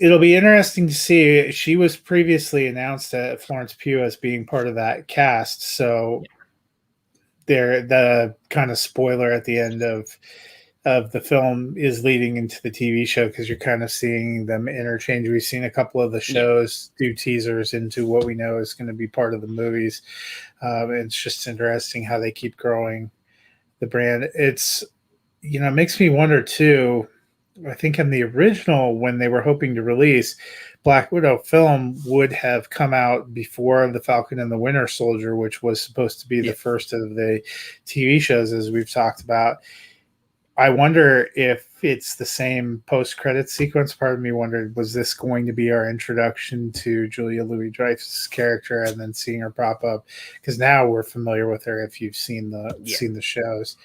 It'll be interesting to see. She was previously announced at Florence Pugh as being part of that cast. So the kind of spoiler at the end of the film is leading into the TV show, because you're kind of seeing them interchange. We've seen a couple of the shows do teasers into what we know is going to be part of the movies. It's just interesting how they keep growing the brand. It's, it makes me wonder too. I think in the original, when they were hoping to release, Black Widow film would have come out before The Falcon and the Winter Soldier, which was supposed to be the first of the TV shows, as we've talked about. I wonder if it's the same post-credits sequence. Part of me wondered, was this going to be our introduction to Julia Louis-Dreyfus' character and then seeing her pop up? Because now we're familiar with her if you've seen the shows.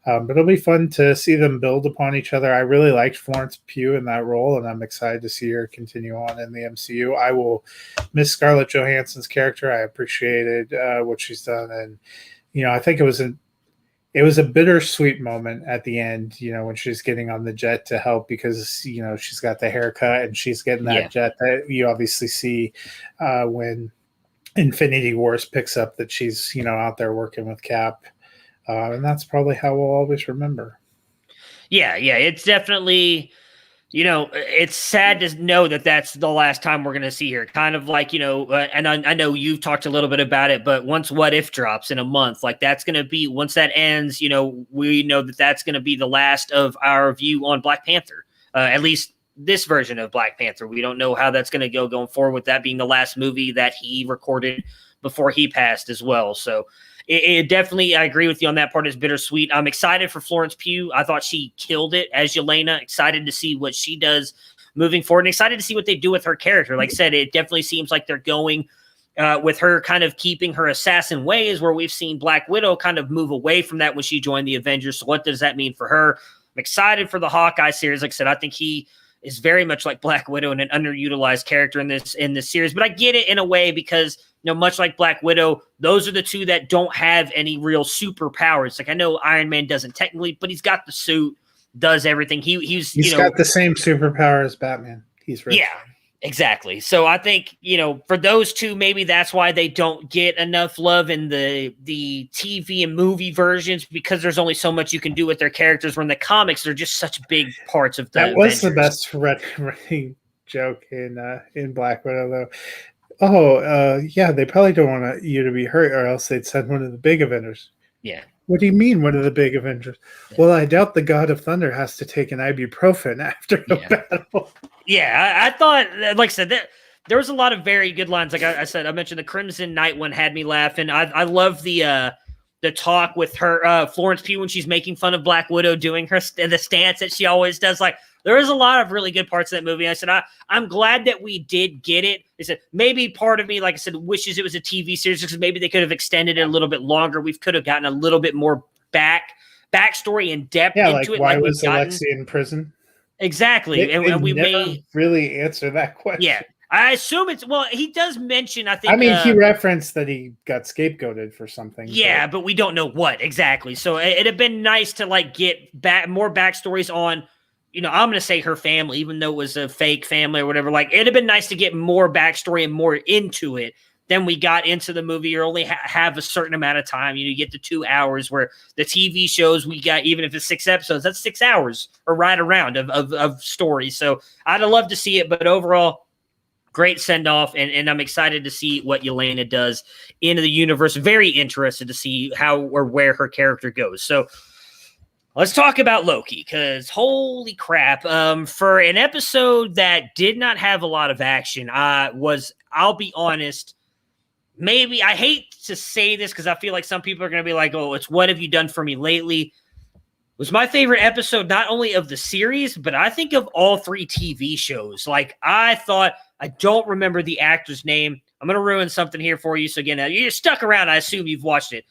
But it'll be fun to see them build upon each other. I really liked Florence Pugh in that role, and I'm excited to see her continue on in the MCU. I will miss Scarlett Johansson's character. I appreciated what she's done, and I think it was a bittersweet moment at the end, when she's getting on the jet to help, because she's got the haircut and she's getting that jet that you obviously see when Infinity Wars picks up, that she's out there working with Cap. And that's probably how we'll always remember. Yeah, it's definitely, it's sad to know that that's the last time we're going to see her. Kind of like, and I know you've talked a little bit about it, but once What If drops in a month, like that's going to be, once that ends, we know that that's going to be the last of our view on Black Panther, at least this version of Black Panther. We don't know how that's going to go going forward, with that being the last movie that he recorded before he passed as well. So it definitely, I agree with you on that part, is bittersweet. I'm excited for Florence Pugh. I thought she killed it as Yelena. Excited to see what she does moving forward, and excited to see what they do with her character. Like I said, it definitely seems like they're going with her kind of keeping her assassin ways, where we've seen Black Widow kind of move away from that when she joined the Avengers. So what does that mean for her? I'm excited for the Hawkeye series. Like I said, I think he is very much like Black Widow and an underutilized character in this series. But I get it in a way, because much like Black Widow, those are the two that don't have any real superpowers. Like, I know Iron Man doesn't technically, but he's got the suit, does everything. He's got the same superpower as Batman. He's rich. Yeah, exactly. So I think, for those two, maybe that's why they don't get enough love in the TV and movie versions, because there's only so much you can do with their characters, when the comics are just such big parts of the That was Avengers. the best running joke in Black Widow, though. They probably don't want you to be hurt, or else they'd send one of the big Avengers. Yeah. What do you mean, one of the big Avengers? Yeah. Well, I doubt the God of Thunder has to take an ibuprofen after a battle. Yeah, I thought, like I said, there was a lot of very good lines. Like I said, I mentioned the Crimson Knight one had me laughing. I love the talk with her, Florence Pugh, when she's making fun of Black Widow doing the stance that she always does. Like, there is a lot of really good parts of that movie. I said, I'm glad that we did get it. I said, maybe part of me, like I said, wishes it was a TV series, because maybe they could have extended it a little bit longer. We could have gotten a little bit more backstory and depth into it. Why was Alexei in prison? Exactly. And we may really answer that question. Yeah. I assume he does mention, I think. I mean, he referenced that he got scapegoated for something. Yeah, but we don't know what exactly. So it'd have been nice to get more backstories on, I'm going to say her family, even though it was a fake family or whatever. Like, it'd have been nice to get more backstory and more into it than we got into the movie. You only have a certain amount of time. You get the 2 hours, where the TV shows we got, even if it's 6 episodes, that's 6 hours or right around of stories. So I'd have loved to see it, but overall, great send-off, and I'm excited to see what Yelena does into the universe. Very interested to see how or where her character goes. So let's talk about Loki, because holy crap, for an episode that did not have a lot of action, I'll be honest, maybe, I hate to say this because I feel like some people are going to be like, oh, it's What Have You Done For Me Lately? It was my favorite episode, not only of the series, but I think of all 3 TV shows. Like, I don't remember the actor's name. I'm going to ruin something here for you. So again, you're stuck around. I assume you've watched it.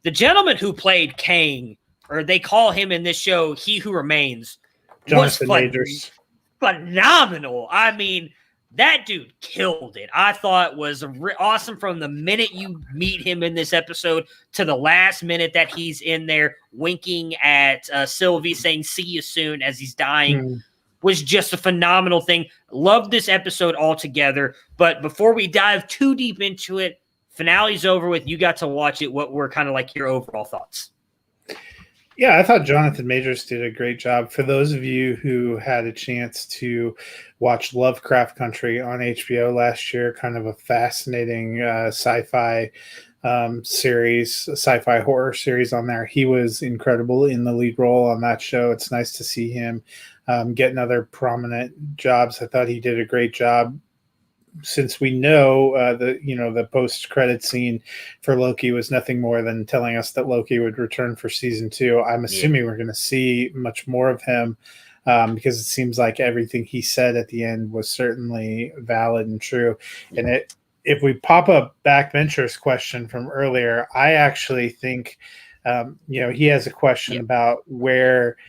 The gentleman who played Kang, or they call him in this show, He Who Remains, Jonathan Majors. Phenomenal. I mean, that dude killed it. I thought was awesome from the minute you meet him in this episode to the last minute that he's in there winking at Sylvie, saying, see you soon, as he's dying. Was just a phenomenal thing. Loved this episode altogether. But before we dive too deep into it, Finale's over with. You got to watch it. What were kind of like your overall thoughts? Yeah, I thought Jonathan Majors did a great job. For those of you who had a chance to watch Lovecraft Country on HBO last year, kind of a fascinating sci-fi series, sci-fi horror series on there. He was incredible in the lead role on that show. It's nice to see him getting other prominent jobs. I thought he did a great job. Since we know the post-credit scene for Loki was nothing more than telling us that Loki would return for season 2, I'm assuming we're going to see much more of him because it seems like everything he said at the end was certainly valid and true. And if we pop up Backbencher's question from earlier, I actually think he has a question about where –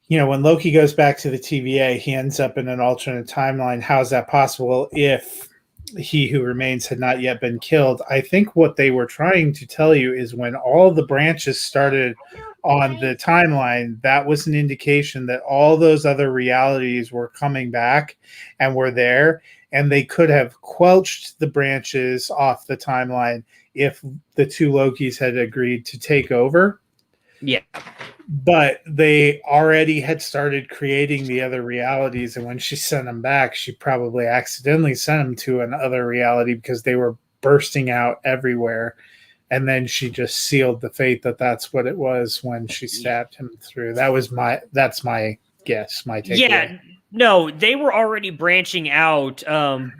when Loki goes back to the TVA, he ends up in an alternate timeline. How is that possible if he who remains had not yet been killed? I think what they were trying to tell you is when all the branches started on the timeline, that was an indication that all those other realities were coming back and were there, and they could have quelched the branches off the timeline if the two Lokis had agreed to take over. Yeah. But they already had started creating the other realities, and when she sent them back, she probably accidentally sent them to another reality because they were bursting out everywhere. And then she just sealed the fate that that's what it was when she stabbed him through. That's my guess, my takeaway. Yeah. No, they were already branching out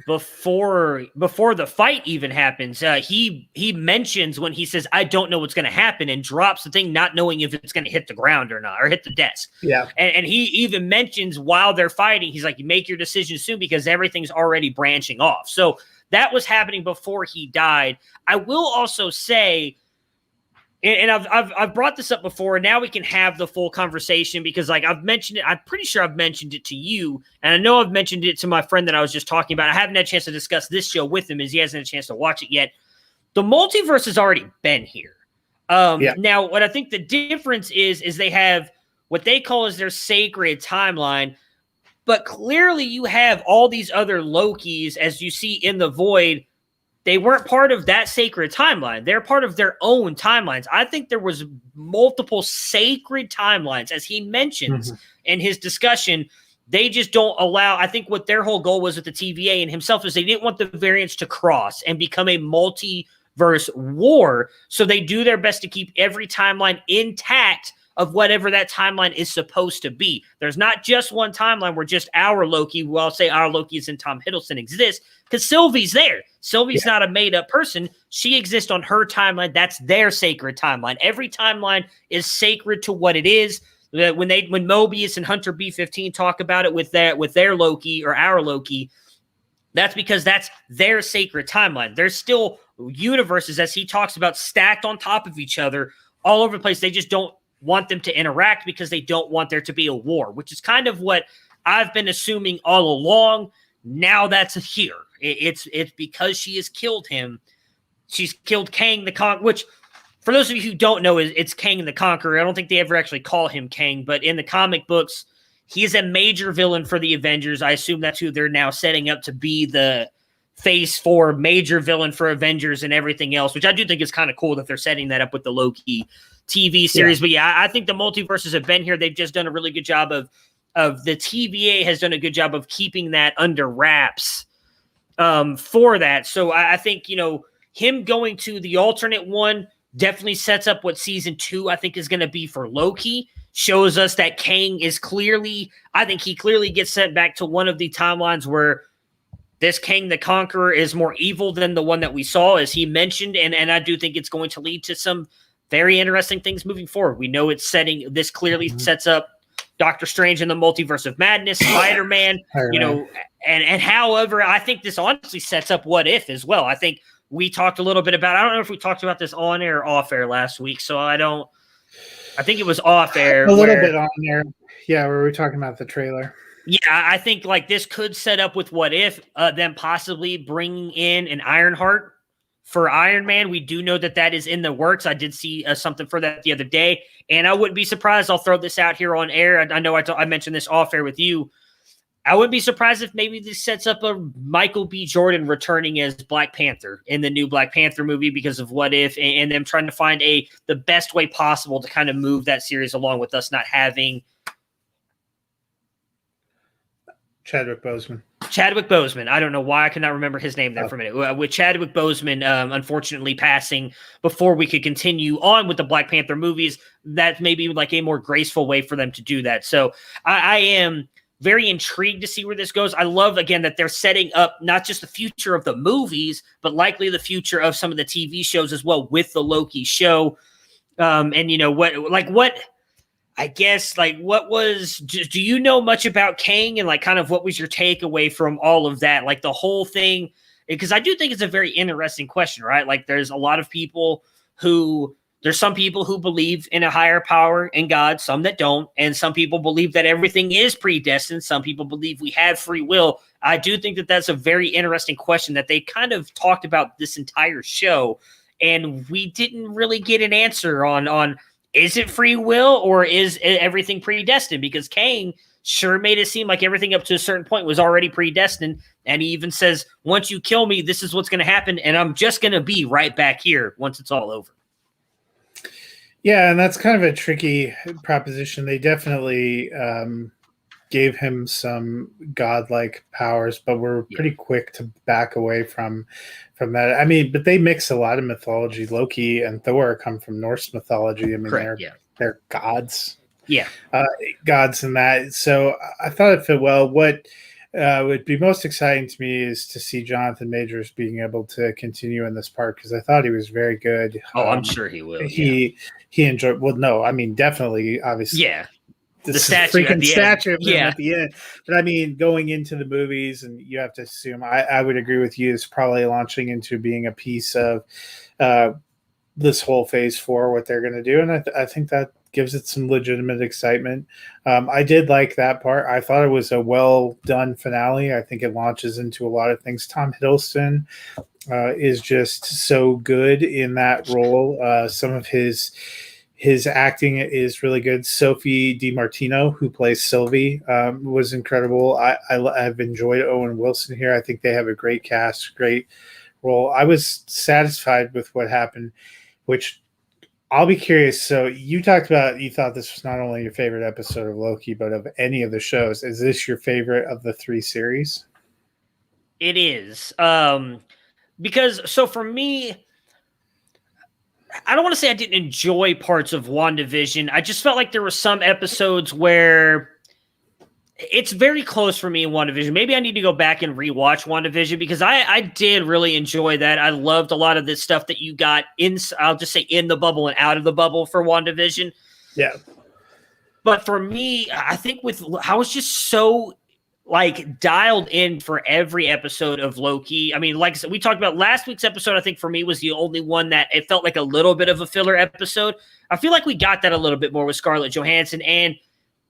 before the fight even happens. He mentions when he says, "I don't know what's going to happen," and drops the thing, not knowing if it's going to hit the ground or not, or hit the desk. Yeah, and he even mentions while they're fighting, he's like, "You make your decision soon because everything's already branching off." So that was happening before he died. I will also say. And I've brought this up before, and now we can have the full conversation because, like, I've mentioned it. I'm pretty sure I've mentioned it to you, and I know I've mentioned it to my friend that I was just talking about. I haven't had a chance to discuss this show with him, as he hasn't had a chance to watch it yet. The multiverse has already been here. Now, what I think the difference is they have what they call as their sacred timeline, but clearly you have all these other Lokis, as you see in the Void. They weren't part of that sacred timeline. They're part of their own timelines. I think there was multiple sacred timelines, as he mentions in his discussion. They just don't allow. I think what their whole goal was with the TVA and himself is they didn't want the variants to cross and become a multiverse war. So they do their best to keep every timeline intact of whatever that timeline is supposed to be. There's not just one timeline where just our Loki, well, I'll say our Loki is in Tom Hiddleston exists, because Sylvie's there. Sylvie's not a made-up person. She exists on her timeline. That's their sacred timeline. Every timeline is sacred to what it is. When Mobius and Hunter B-15 talk about it with their Loki or our Loki, that's because that's their sacred timeline. There's still universes, as he talks about, stacked on top of each other all over the place. They just don't want them to interact because they don't want there to be a war, which is kind of what I've been assuming all along. Now that's here. It's because she has killed him. She's killed Kang the Conqueror, which for those of you who don't know, it's Kang the Conqueror. I don't think they ever actually call him Kang, but in the comic books, he is a major villain for the Avengers. I assume that's who they're now setting up to be the Phase 4 major villain for Avengers and everything else, which I do think is kind of cool that they're setting that up with the Loki TV series. But yeah, I think the multiverses have been here. They've just done a really good job of the TVA has done a good job of keeping that under wraps for that. So I think, him going to the alternate one definitely sets up what season 2, I think, is going to be for Loki. Shows us that Kang is I think he clearly gets sent back to one of the timelines where this Kang the Conqueror is more evil than the one that we saw, as he mentioned. And I do think it's going to lead to some very interesting things moving forward. We know this clearly sets up Doctor Strange in the Multiverse of Madness, Spider-Man, and however, I think this honestly sets up What If as well. I think we talked a little bit about, I don't know if we talked about this on air or off air last week, so I think it was off air. A little bit on air. Yeah, where we were talking about the trailer. Yeah, I think like this could set up with What If, them possibly bringing in an Ironheart for Iron Man. We do know that is in the works. I did see something for that the other day, and I wouldn't be surprised. I'll throw this out here on air. I know I mentioned this off air with you. I wouldn't be surprised if maybe this sets up a Michael B. Jordan returning as Black Panther in the new Black Panther movie because of What If, and them trying to find the best way possible to kind of move that series along with us not having Chadwick Boseman. I don't know why I could not remember his name there for a minute. With Chadwick Boseman, unfortunately passing before we could continue on with the Black Panther movies, that may be like a more graceful way for them to do that. So I am very intrigued to see where this goes. I love, again, that they're setting up not just the future of the movies, but likely the future of some of the TV shows as well with the Loki show. And you know, what I guess, like, what was, do you know much about Kang and like kind of what was your takeaway from all of that? Like the whole thing, because I do think it's a very interesting question, right? Like there's a lot of people there's some people who believe in a higher power in God, some that don't. And some people believe that everything is predestined. Some people believe we have free will. I do think that that's a very interesting question that they kind of talked about this entire show. And we didn't really get an answer on is it free will or is everything predestined? Because Kang sure made it seem like everything up to a certain point was already predestined. And he even says, once you kill me, this is what's going to happen. And I'm just going to be right back here once it's all over. Yeah, and that's kind of a tricky proposition. They definitely gave him some godlike powers, but we're pretty quick to back away from that. I mean, but they mix a lot of mythology. Loki and Thor come from Norse mythology. I mean, they're gods. Yeah. Gods in that. So I thought it fit well. What would be most exciting to me is to see Jonathan Majors being able to continue in this part, because I thought he was very good. Oh, I'm sure he will. He enjoyed. Well, no, I mean, definitely, obviously. Yeah. The statue freaking statue of him at the end. But I mean, going into the movies, and you have to assume, I would agree with you, it's probably launching into being a piece of this whole phase 4, what they're going to do. And I think that gives it some legitimate excitement. I did like that part. I thought it was a well done finale. I think it launches into a lot of things. Tom Hiddleston is just so good in that role. Some of his acting is really good. Sophie DiMartino, who plays Sylvie, was incredible. I've enjoyed Owen Wilson here. I think they have a great cast, great role. I was satisfied with what happened, which I'll be curious. So you talked about, you thought this was not only your favorite episode of Loki, but of any of the shows. Is this your favorite of the 3 series? It is. Because, so for me, I don't want to say I didn't enjoy parts of WandaVision. I just felt like there were some episodes where it's very close for me in WandaVision. Maybe I need to go back and rewatch WandaVision, because I did really enjoy that. I loved a lot of this stuff that you got in, I'll just say, in the bubble and out of the bubble for WandaVision. Yeah. But for me, I think I was just so like dialed in for every episode of Loki. I mean, like I said, we talked about last week's episode. I think for me was the only one that it felt like a little bit of a filler episode. I feel like we got that a little bit more with Scarlett Johansson, and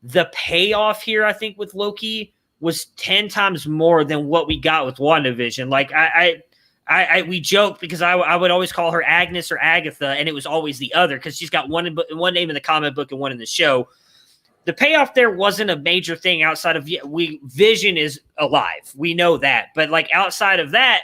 the payoff here, I think, with Loki was 10 times more than what we got with WandaVision. Like we joked because I would always call her Agnes or Agatha, and it was always the other because she's got one name in the comic book and one in the show. The payoff there wasn't a major thing outside of Vision is alive. We know that. But like outside of that,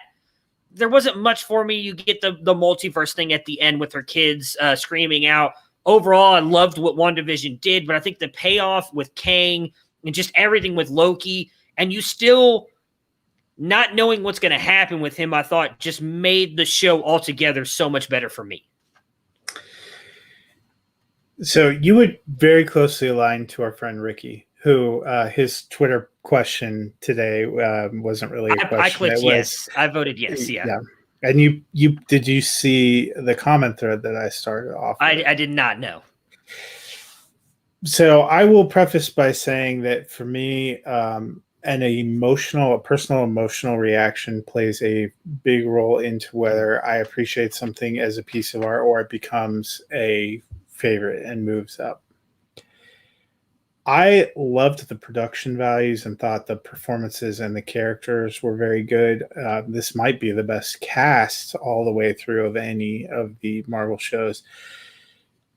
there wasn't much for me. You get the multiverse thing at the end with her kids screaming out. Overall, I loved what WandaVision did, but I think the payoff with Kang and just everything with Loki, and you still not knowing what's going to happen with him, I thought just made the show altogether so much better for me. So you would very closely align to our friend Ricky, who his Twitter question today wasn't really a question. I clicked yes. I voted yes. Yeah. And you did you see the comment thread that I started off with? I did not know. So I will preface by saying that for me, a personal emotional reaction plays a big role into whether I appreciate something as a piece of art or it becomes a favorite and moves up. I loved the production values and thought the performances and the characters were very good. This might be the best cast all the way through of any of the Marvel shows.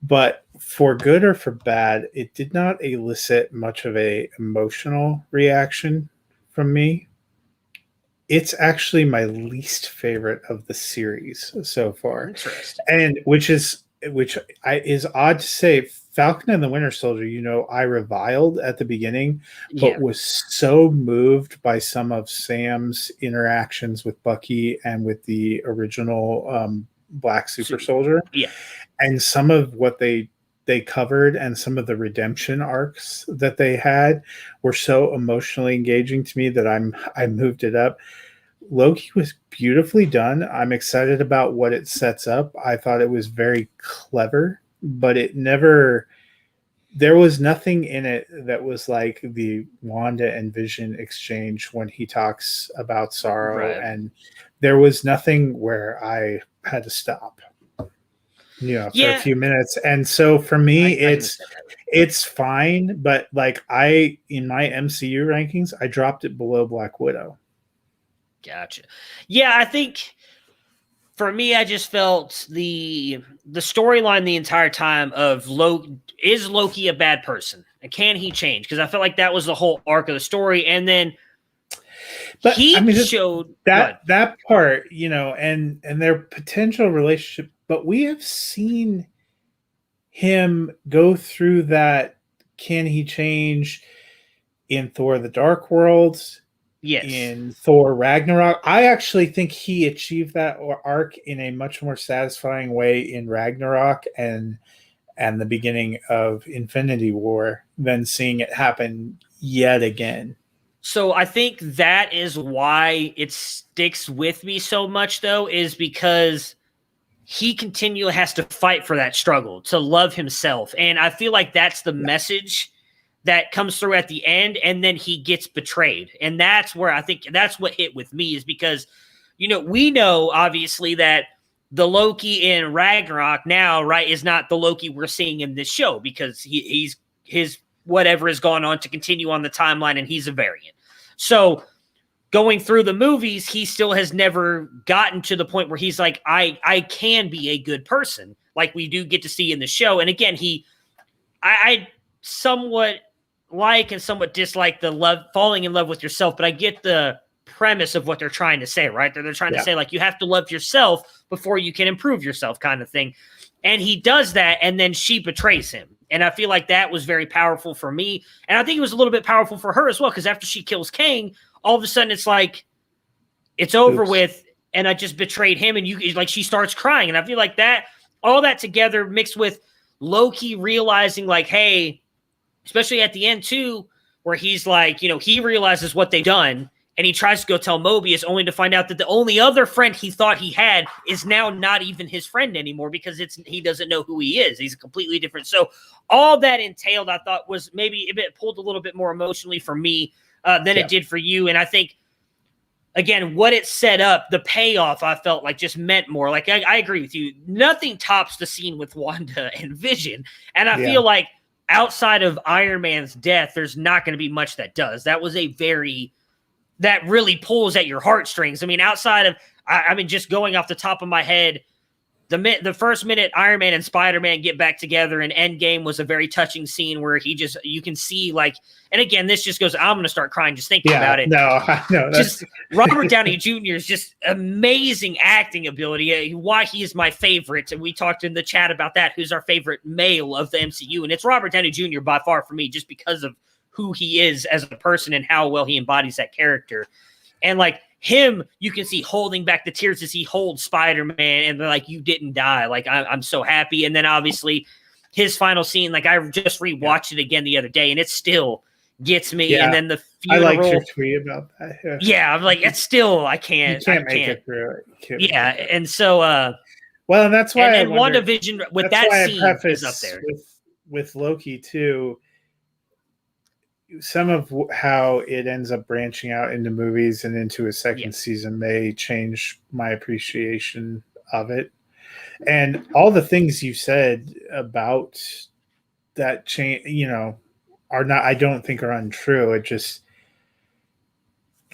But for good or for bad, it did not elicit much of a emotional reaction from me. It's actually my least favorite of the series so far. Interesting. And which is odd to say. Falcon and the Winter Soldier, I reviled at the beginning, but was so moved by some of Sam's interactions with Bucky and with the original Black Super Soldier. Yeah. And some of what they covered and some of the redemption arcs that they had were so emotionally engaging to me that I moved it up. Loki was beautifully done. I'm excited about what it sets up. I thought it was very clever, but there was nothing in it that was like the Wanda and Vision exchange when he talks about sorrow. Right. And there was nothing where I had to stop, for a few minutes. And so for me, it's fine. But like in my MCU rankings, I dropped it below Black Widow. Gotcha. Yeah, I think for me, I just felt the storyline the entire time of is Loki a bad person? And can he change? Because I felt like that was the whole arc of the story. And then showed that part, and their potential relationship. But we have seen him go through that. Can he change in Thor: The Dark World? Yes. In Thor Ragnarok. I actually think he achieved that arc in a much more satisfying way in Ragnarok and the beginning of Infinity War than seeing it happen yet again. So I think that is why it sticks with me so much, though, is because he continually has to fight for that struggle to love himself. And I feel like that's the message that comes through at the end, and then he gets betrayed. And that's where I think that's what hit with me, is because, we know obviously that the Loki in Ragnarok now, right, is not the Loki we're seeing in this show, because he's his whatever has gone on to continue on the timeline, and he's a variant. So going through the movies, he still has never gotten to the point where he's like, I can be a good person, like we do get to see in the show. And again, I somewhat like and somewhat dislike the falling in love with yourself, but I get the premise of what they're trying to say, right? They're trying to say, like, you have to love yourself before you can improve yourself, kind of thing. And he does that, and then she betrays him. And I feel like that was very powerful for me. And I think it was a little bit powerful for her as well, because after she kills Kang, all of a sudden it's like, it's over with, and I just betrayed him, and she starts crying. And I feel like that, all that together mixed with Loki realizing, like, hey, especially at the end too, where he's like, he realizes what they've done, and he tries to go tell Mobius, only to find out that the only other friend he thought he had is now not even his friend anymore, because he doesn't know who he is. He's completely different. So all that entailed, I thought, was maybe it pulled a little bit more emotionally for me than it did for you. And I think, again, what it set up, the payoff, I felt like just meant more. Like, I agree with you. Nothing tops the scene with Wanda and Vision. And I feel like outside of Iron Man's death, there's not going to be much that does. That was that really pulls at your heartstrings. I mean, outside of, just going off the top of my head, the first minute Iron Man and Spider-Man get back together in Endgame was a very touching scene where you can see, like, and again, this just goes, I'm going to start crying just thinking about it. No, just Robert Downey Jr.'s just amazing acting ability. Why he is my favorite. And we talked in the chat about that, who's our favorite male of the MCU. And it's Robert Downey Jr. by far for me, just because of who he is as a person and how well he embodies that character. And like him, you can see holding back the tears as he holds Spider-Man, and they're like, you didn't die. Like, I'm so happy. And then obviously his final scene, like, I just rewatched it again the other day, and it still gets me. And then the funeral. I liked your tweet about that. Yeah, I'm like, it's still, I can't. You can't make it through it. And so, well, and that's why and WandaVision with that scene is up there. With Loki too. Some of how it ends up branching out into movies and into a second season may change my appreciation of it. And all the things you said about that change, are not, I don't think are untrue. It just,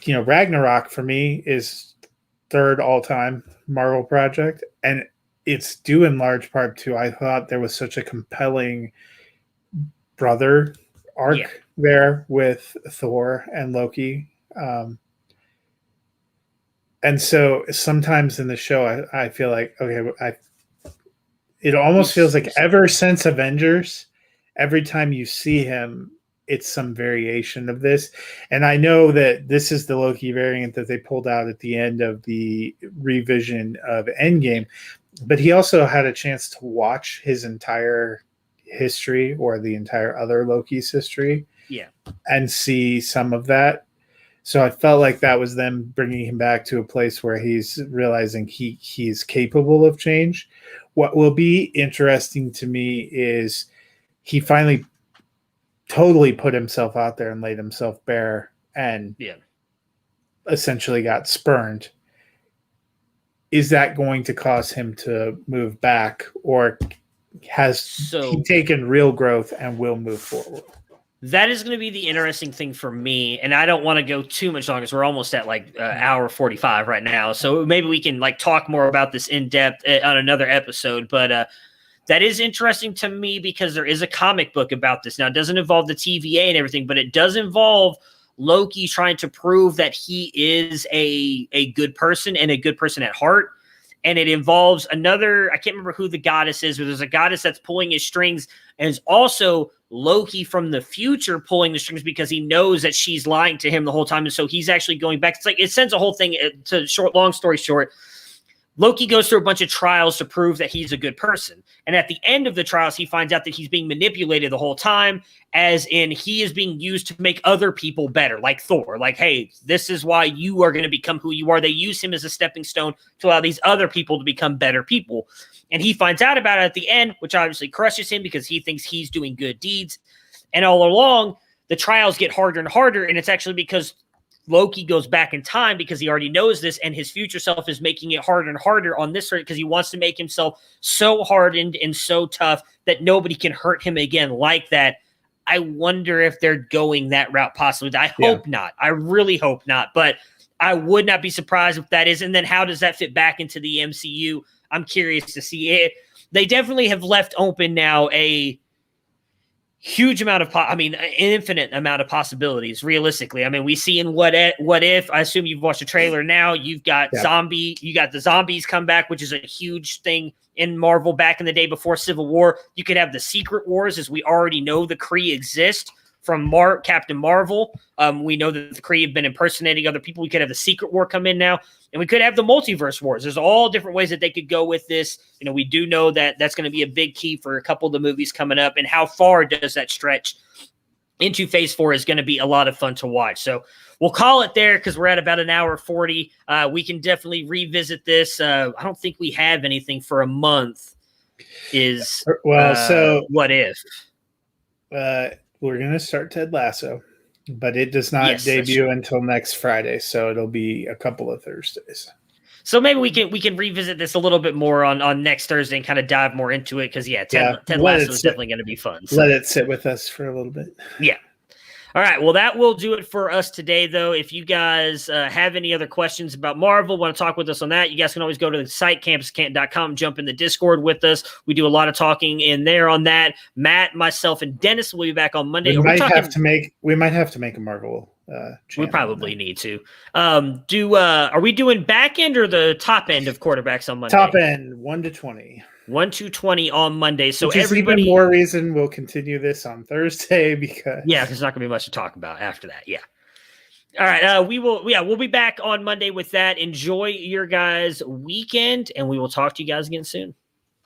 Ragnarok for me is third all-time Marvel project. And it's due in large part to, I thought there was such a compelling brother arc there with Thor and Loki. And so sometimes in the show, I feel like, okay, it almost feels like ever since Avengers, every time you see him, it's some variation of this. And I know that this is the Loki variant that they pulled out at the end of the revision of Endgame, but he also had a chance to watch his entire history, or the entire other Loki's history, and see some of that. So I felt like that was them bringing him back to a place where he's realizing he's capable of change. What will be interesting to me is he finally totally put himself out there and laid himself bare, and essentially got spurned. Is that going to cause him to move back, or has he taken real growth and will move forward? That is going to be the interesting thing for me, and I don't want to go too much longer because we're almost at like hour 45 right now. So maybe we can like talk more about this in depth on another episode. But that is interesting to me because there is a comic book about this. Now, it doesn't involve the TVA and everything, but it does involve Loki trying to prove that he is a good person and a good person at heart. And it involves another, I can't remember who the goddess is, but there's a goddess that's pulling his strings, and it's also Loki from the future pulling the strings because he knows that she's lying to him the whole time. And so he's actually going back. It's like, it sends a whole thing to long story short. Loki goes through a bunch of trials to prove that he's a good person. And at the end of the trials, he finds out that he's being manipulated the whole time, as in he is being used to make other people better, like Thor. Like, hey, this is why you are going to become who you are. They use him as a stepping stone to allow these other people to become better people. And he finds out about it at the end, which obviously crushes him because he thinks he's doing good deeds. And all along, the trials get harder and harder, and it's actually because Loki goes back in time because he already knows this, and his future self is making it harder and harder on this because he wants to make himself so hardened and so tough that nobody can hurt him again like that. I wonder if they're going that route possibly. I hope not. I really hope not, but I would not be surprised if that is. And then how does that fit back into the MCU? I'm curious to see it. They definitely have left open now a huge amount of, an infinite amount of possibilities, realistically. I mean, we see in What If, I assume you've watched the trailer now, you've got the zombies come back, which is a huge thing in Marvel back in the day before Civil War. You could have the Secret Wars, as we already know the Kree exist from Captain Marvel. We know that the Kree have been impersonating other people. We could have the Secret War come in now, and we could have the Multiverse Wars. There's all different ways that they could go with this. You know, we do know that that's going to be a big key for a couple of the movies coming up, and how far does that stretch into Phase 4 is going to be a lot of fun to watch. So we'll call it there because we're at about an hour 40. We can definitely revisit this. I don't think we have anything for a month. What If? We're going to start Ted Lasso, but it does not debut until next Friday, so it'll be a couple of Thursdays. So maybe we can revisit this a little bit more on next Thursday and kind of dive more into it because, Ted Lasso is definitely going to be fun. So. Let it sit with us for a little bit. Yeah. All right, well, that will do it for us today, though. If you guys have any other questions about Marvel, want to talk with us on that, you guys can always go to the site, campuscant.com, jump in the Discord with us. We do a lot of talking in there on that. Matt, myself, and Dennis will be back on Monday. We might have to make a Marvel channel. We probably need to. Are we doing back end or the top end of quarterbacks on Monday? Top end, 1 to 20. 1 to 20 on Monday. So which is even more reason we'll continue this on Thursday because there's not going to be much to talk about after that. Yeah. All right. We'll be back on Monday with that. Enjoy your guys' weekend, and we will talk to you guys again soon.